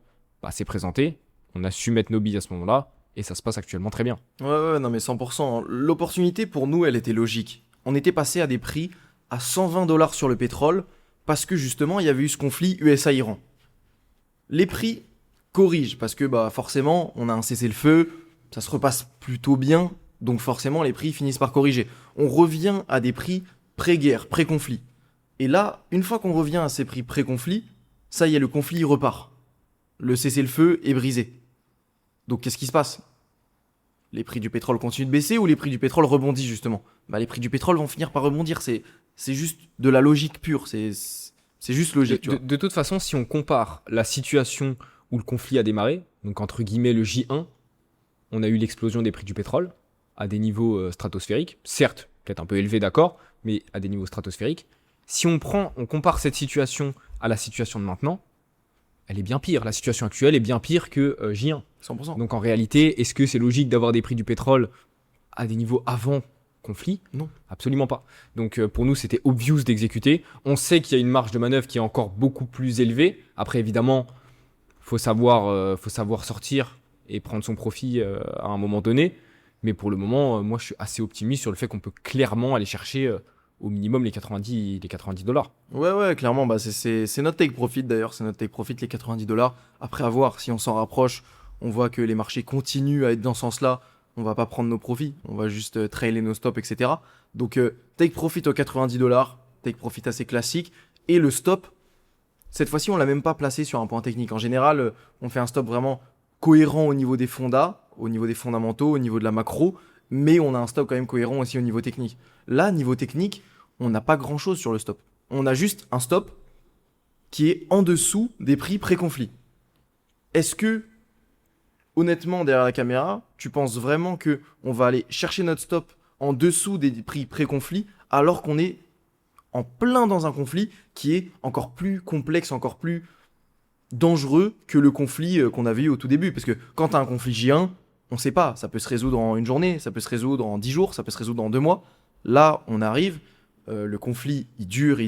s'est présenté, on a su mettre nos billes à ce moment-là et ça se passe actuellement très bien. Ouais, non mais 100%. L'opportunité pour nous, elle était logique. On était passé à des prix à $120 sur le pétrole parce que justement, il y avait eu ce conflit USA-Iran. Les prix corrigent parce que forcément, on a un cessez-le-feu, ça se repasse plutôt bien Donc forcément, les prix finissent par corriger. On revient à des prix pré-guerre, pré-conflit. Et là, une fois qu'on revient à ces prix pré-conflit, ça y est, le conflit il repart. Le cessez-le-feu est brisé. Donc qu'est-ce qui se passe? Les prix du pétrole continuent de baisser ou les prix du pétrole rebondissent justement? Les prix du pétrole vont finir par rebondir. C'est juste de la logique pure. C'est juste logique. Tu vois. De toute façon, si on compare la situation où le conflit a démarré, donc entre guillemets le J1, on a eu l'explosion des prix du pétrole à des niveaux stratosphériques. Certes, peut-être un peu élevés, d'accord, mais à des niveaux stratosphériques. Si on compare cette situation à la situation de maintenant, elle est bien pire. La situation actuelle est bien pire que J1. 100%. Donc en réalité, est-ce que c'est logique d'avoir des prix du pétrole à des niveaux avant conflit? Non. Absolument pas. Donc pour nous, c'était obvious d'exécuter. On sait qu'il y a une marge de manœuvre qui est encore beaucoup plus élevée. Après, évidemment, faut savoir sortir et prendre son profit à un moment donné. Mais pour le moment, moi, je suis assez optimiste sur le fait qu'on peut clairement aller chercher au minimum les 90 $. Ouais, clairement, c'est notre take profit d'ailleurs, c'est notre take profit les 90 $. Après avoir, si on s'en rapproche, on voit que les marchés continuent à être dans ce sens-là, on va pas prendre nos profits, on va juste trailer nos stops, etc. Donc take profit aux 90 $, take profit assez classique, et le stop, cette fois-ci on l'a même pas placé sur un point technique. En général, on fait un stop vraiment cohérent au niveau des fondamentaux, au niveau de la macro, mais on a un stop quand même cohérent aussi au niveau technique. Là, niveau technique, on n'a pas grand-chose sur le stop. On a juste un stop qui est en dessous des prix pré-conflit. Est-ce que, honnêtement, derrière la caméra, tu penses vraiment qu'on va aller chercher notre stop en dessous des prix pré-conflit alors qu'on est en plein dans un conflit qui est encore plus complexe, encore plus dangereux que le conflit qu'on avait eu au tout début? Parce que quand tu as un conflit J1, on ne sait pas, ça peut se résoudre en une journée, ça peut se résoudre en 10 jours, ça peut se résoudre en 2 mois. Là, on arrive, le conflit, il dure.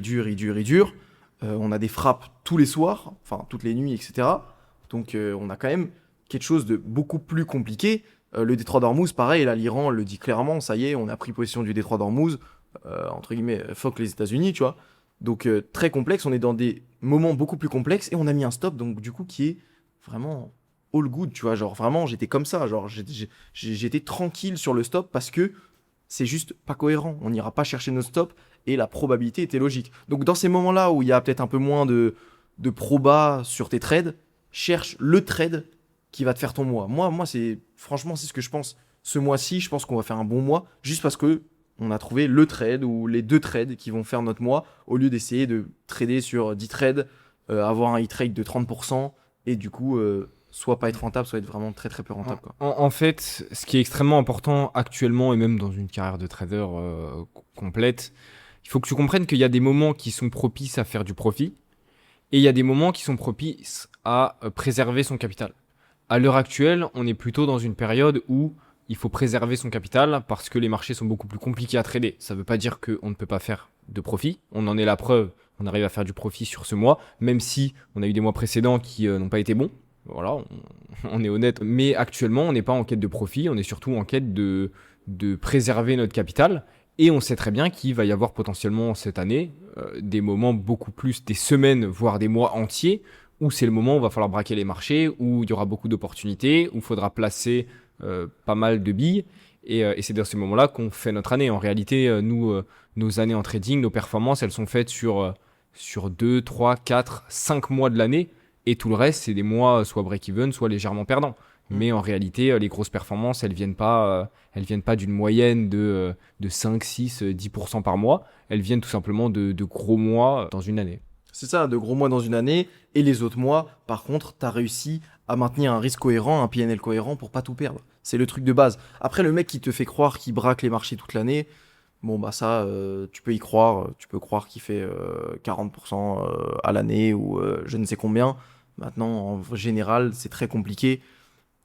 On a des frappes tous les soirs, enfin toutes les nuits, etc. Donc on a quand même quelque chose de beaucoup plus compliqué. Le détroit d'Ormuz, pareil, là, l'Iran le dit clairement, ça y est, on a pris possession du détroit d'Ormuz, entre guillemets, fuck les États-Unis, tu vois. Donc très complexe, on est dans des moments beaucoup plus complexes et on a mis un stop, donc du coup, qui est vraiment all good, tu vois, genre vraiment j'étais comme ça, genre j'étais tranquille sur le stop parce que c'est juste pas cohérent, on n'ira pas chercher nos stops et la probabilité était logique. Donc dans ces moments-là où il y a peut-être un peu moins de proba sur tes trades, cherche le trade qui va te faire ton mois. Moi franchement c'est ce que je pense. Ce mois-ci, je pense qu'on va faire un bon mois juste parce que on a trouvé le trade ou les 2 trades qui vont faire notre mois au lieu d'essayer de trader sur 10 trades, avoir un hit rate de 30% et du coup soit pas être rentable, soit être vraiment très très peu rentable. Quoi. En fait, ce qui est extrêmement important actuellement, et même dans une carrière de trader complète, il faut que tu comprennes qu'il y a des moments qui sont propices à faire du profit, et il y a des moments qui sont propices à préserver son capital. À l'heure actuelle, on est plutôt dans une période où il faut préserver son capital parce que les marchés sont beaucoup plus compliqués à trader. Ça ne veut pas dire qu'on ne peut pas faire de profit. On en est la preuve, on arrive à faire du profit sur ce mois, même si on a eu des mois précédents qui n'ont pas été bons. Voilà, on est honnête. Mais actuellement, on n'est pas en quête de profit, on est surtout en quête de préserver notre capital. Et on sait très bien qu'il va y avoir potentiellement cette année des moments beaucoup plus, des semaines, voire des mois entiers, où c'est le moment où il va falloir braquer les marchés, où il y aura beaucoup d'opportunités, où il faudra placer pas mal de billes. Et c'est dans ces moments-là qu'on fait notre année. En réalité, nous, nos années en trading, nos performances, elles sont faites sur 2, 3, 4, 5 mois de l'année. Et tout le reste, c'est des mois soit break-even, soit légèrement perdants. Mais en réalité, les grosses performances, elles viennent pas d'une moyenne de 5, 6, 10% par mois. Elles viennent tout simplement de gros mois dans une année. C'est ça, de gros mois dans une année. Et les autres mois, par contre, tu as réussi à maintenir un risque cohérent, un PNL cohérent pour pas tout perdre. C'est le truc de base. Après, le mec qui te fait croire qu'il braque les marchés toute l'année, bon, bah ça, tu peux y croire. Tu peux croire qu'il fait 40% à l'année ou je ne sais combien. Maintenant, en général, c'est très compliqué.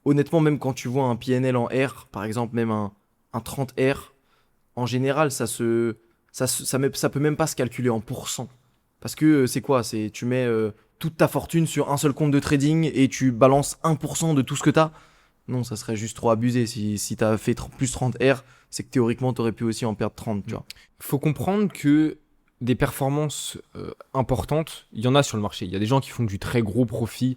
Honnêtement, même quand tu vois un PNL en R, par exemple, même un 30 R, en général, ça peut même pas se calculer en pourcent. Parce que c'est quoi? Tu mets toute ta fortune sur un seul compte de trading et tu balances 1% de tout ce que tu as? Non, ça serait juste trop abusé. Si tu as fait plus 30 R, c'est que théoriquement, tu aurais pu aussi en perdre 30. Tu vois. Faut comprendre que des performances importantes, il y en a sur le marché. Il y a des gens qui font du très gros profit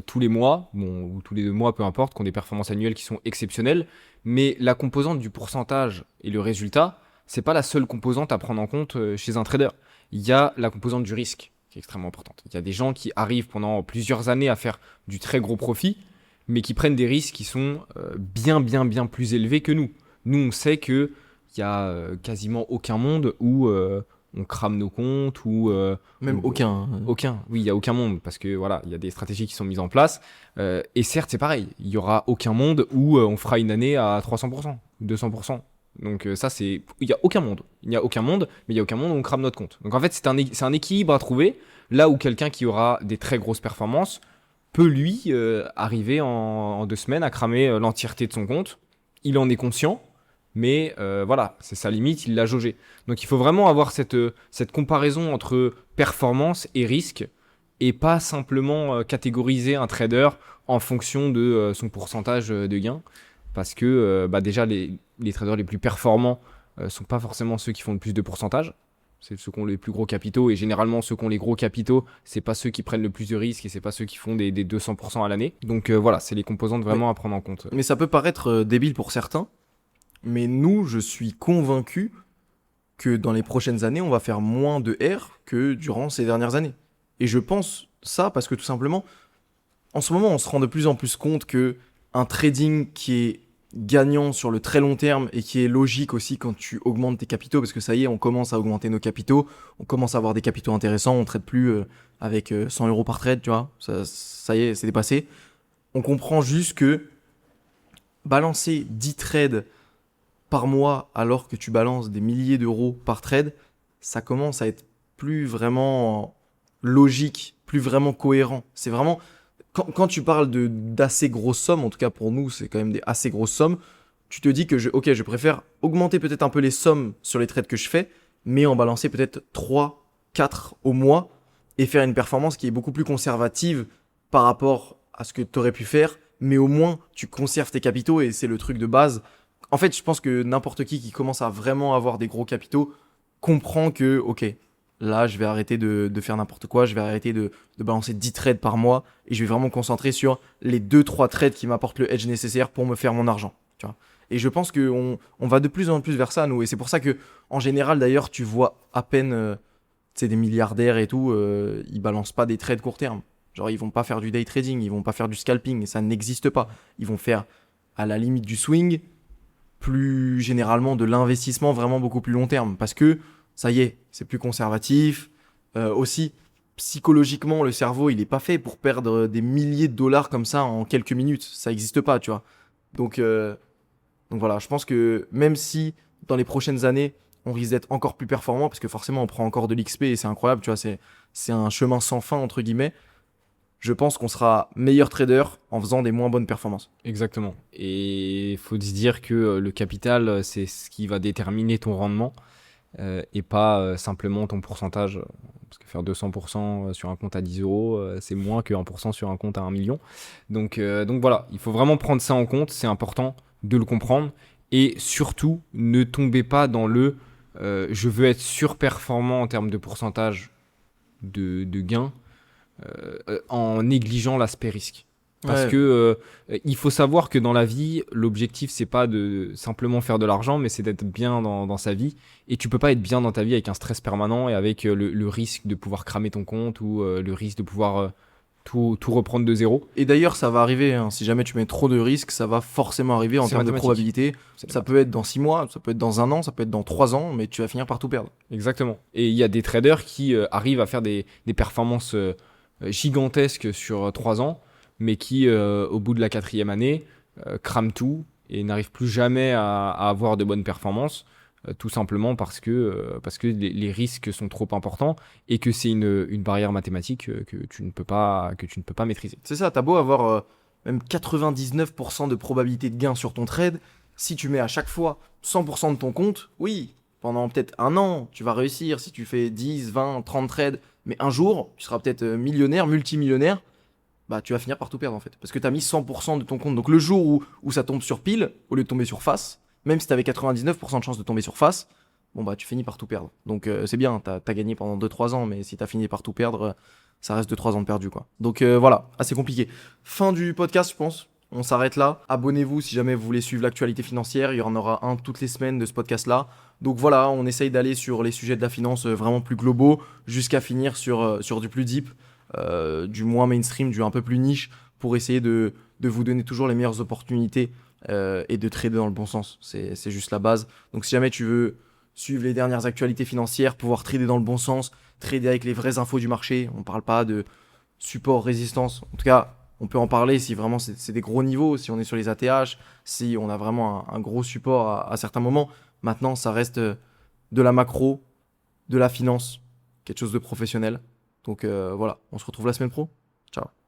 tous les mois, ou tous les 2 mois, peu importe, qui ont des performances annuelles qui sont exceptionnelles. Mais la composante du pourcentage et le résultat, c'est pas la seule composante à prendre en compte chez un trader. Il y a la composante du risque qui est extrêmement importante. Il y a des gens qui arrivent pendant plusieurs années à faire du très gros profit, mais qui prennent des risques qui sont bien plus élevés que nous. Nous, on sait qu'il y a quasiment aucun monde où on crame nos comptes ou Même aucun. aucun. Oui, il y a aucun monde parce que voilà, il y a des stratégies qui sont mises en place. Et certes, c'est pareil. Il y aura aucun monde où on fera une année à 300%, 200%. Donc ça, c'est, il y a aucun monde. Il n'y a aucun monde, mais il y a aucun monde où on crame notre compte. Donc en fait, c'est un équilibre à trouver. Là où quelqu'un qui aura des très grosses performances peut lui arriver en 2 semaines à cramer l'entièreté de son compte. Il en est conscient. Mais voilà, c'est sa limite, il l'a jaugé. Donc il faut vraiment avoir cette comparaison entre performance et risque et pas simplement catégoriser un trader en fonction de son pourcentage de gain. Parce que déjà, les traders les plus performants sont pas forcément ceux qui font le plus de pourcentage. C'est ceux qui ont les plus gros capitaux. Et généralement, ceux qui ont les gros capitaux, c'est pas ceux qui prennent le plus de risques et c'est pas ceux qui font des 200% à l'année. Donc voilà, c'est les composantes vraiment à prendre en compte. Mais ça peut paraître débile pour certains. Mais nous, je suis convaincu que dans les prochaines années, on va faire moins de R que durant ces dernières années. Et je pense ça parce que tout simplement, en ce moment, on se rend de plus en plus compte que un trading qui est gagnant sur le très long terme et qui est logique aussi quand tu augmentes tes capitaux, parce que ça y est, on commence à augmenter nos capitaux, on commence à avoir des capitaux intéressants, on ne trade plus avec 100 euros par trade, tu vois, ça y est, c'est dépassé. On comprend juste que balancer 10 trades par mois alors que tu balances des milliers d'euros par trade, ça commence à être plus vraiment logique, plus vraiment cohérent. C'est vraiment, quand tu parles d'assez grosses sommes, en tout cas pour nous, c'est quand même des assez grosses sommes, tu te dis que je préfère augmenter peut-être un peu les sommes sur les trades que je fais, mais en balancer peut-être 3, 4 au mois et faire une performance qui est beaucoup plus conservative par rapport à ce que tu aurais pu faire, mais au moins tu conserves tes capitaux et c'est le truc de base. En fait, je pense que n'importe qui commence à vraiment avoir des gros capitaux comprend que, ok, là, je vais arrêter de faire n'importe quoi, je vais arrêter de balancer 10 trades par mois et je vais vraiment me concentrer sur les 2-3 trades qui m'apportent le edge nécessaire pour me faire mon argent. Tu vois. Et je pense qu'on va de plus en plus vers ça, nous. Et c'est pour ça que, en général, d'ailleurs, tu vois à peine des milliardaires et tout, ils balancent pas des trades court terme. Genre, ils vont pas faire du day trading, ils vont pas faire du scalping, ça n'existe pas. Ils vont faire, à la limite du swing, plus généralement de l'investissement vraiment beaucoup plus long terme parce que ça y est, c'est plus conservatif. Aussi, psychologiquement, le cerveau, il n'est pas fait pour perdre des milliers de dollars comme ça en quelques minutes. Ça n'existe pas, tu vois. Donc voilà, je pense que même si dans les prochaines années, on risque d'être encore plus performant parce que forcément, on prend encore de l'XP et c'est incroyable, tu vois. C'est un chemin sans fin, entre guillemets. Je pense qu'on sera meilleur trader en faisant des moins bonnes performances. Exactement. Et il faut se dire que le capital, c'est ce qui va déterminer ton rendement et pas simplement ton pourcentage. Parce que faire 200% sur un compte à 10 euros, c'est moins que 1% sur un compte à 1 million. Donc voilà, il faut vraiment prendre ça en compte. C'est important de le comprendre. Et surtout, ne tombez pas dans le je veux être surperformant en termes de pourcentage de gains. En négligeant l'aspect risque. Parce que il faut savoir que dans la vie, l'objectif, c'est pas de simplement faire de l'argent, mais c'est d'être bien dans sa vie. Et tu peux pas être bien dans ta vie avec un stress permanent et avec le risque de pouvoir cramer ton compte ou le risque de pouvoir tout reprendre de zéro. Et d'ailleurs, ça va arriver. Hein. Si jamais tu mets trop de risques, ça va forcément arriver en termes de probabilité. Ça peut être dans 6 mois, ça peut être dans 1 an, ça peut être dans 3 ans, mais tu vas finir par tout perdre. Exactement. Et il y a des traders qui arrivent à faire des performances gigantesques sur 3 ans, mais qui, au bout de la 4e année, crament tout et n'arrivent plus jamais à avoir de bonnes performances, tout simplement parce que les risques sont trop importants et que c'est une barrière mathématique que tu ne peux pas maîtriser. C'est ça, t'as beau avoir même 99% de probabilité de gain sur ton trade, si tu mets à chaque fois 100% de ton compte, oui, pendant peut-être 1 an, tu vas réussir si tu fais 10, 20, 30 trades, mais un jour, tu seras peut-être millionnaire, multimillionnaire, bah tu vas finir par tout perdre en fait. Parce que tu as mis 100% de ton compte. Donc le jour où ça tombe sur pile, au lieu de tomber sur face, même si tu avais 99% de chance de tomber sur face, bon bah tu finis par tout perdre. Donc c'est bien, tu as gagné pendant 2-3 ans, mais si tu as fini par tout perdre, ça reste 2-3 ans de perdu, quoi. Donc voilà, assez compliqué. Fin du podcast, je pense. On s'arrête là. Abonnez-vous si jamais vous voulez suivre l'actualité financière. Il y en aura un toutes les semaines de ce podcast-là. Donc voilà, on essaye d'aller sur les sujets de la finance vraiment plus globaux jusqu'à finir sur du plus deep, du moins mainstream, du un peu plus niche pour essayer de vous donner toujours les meilleures opportunités et de trader dans le bon sens. C'est juste la base. Donc si jamais tu veux suivre les dernières actualités financières, pouvoir trader dans le bon sens, trader avec les vraies infos du marché, on ne parle pas de support, résistance. En tout cas, on peut en parler si vraiment c'est des gros niveaux, si on est sur les ATH, si on a vraiment un gros support à certains moments. Maintenant, ça reste de la macro, de la finance, quelque chose de professionnel. Donc voilà, on se retrouve la semaine pro. Ciao.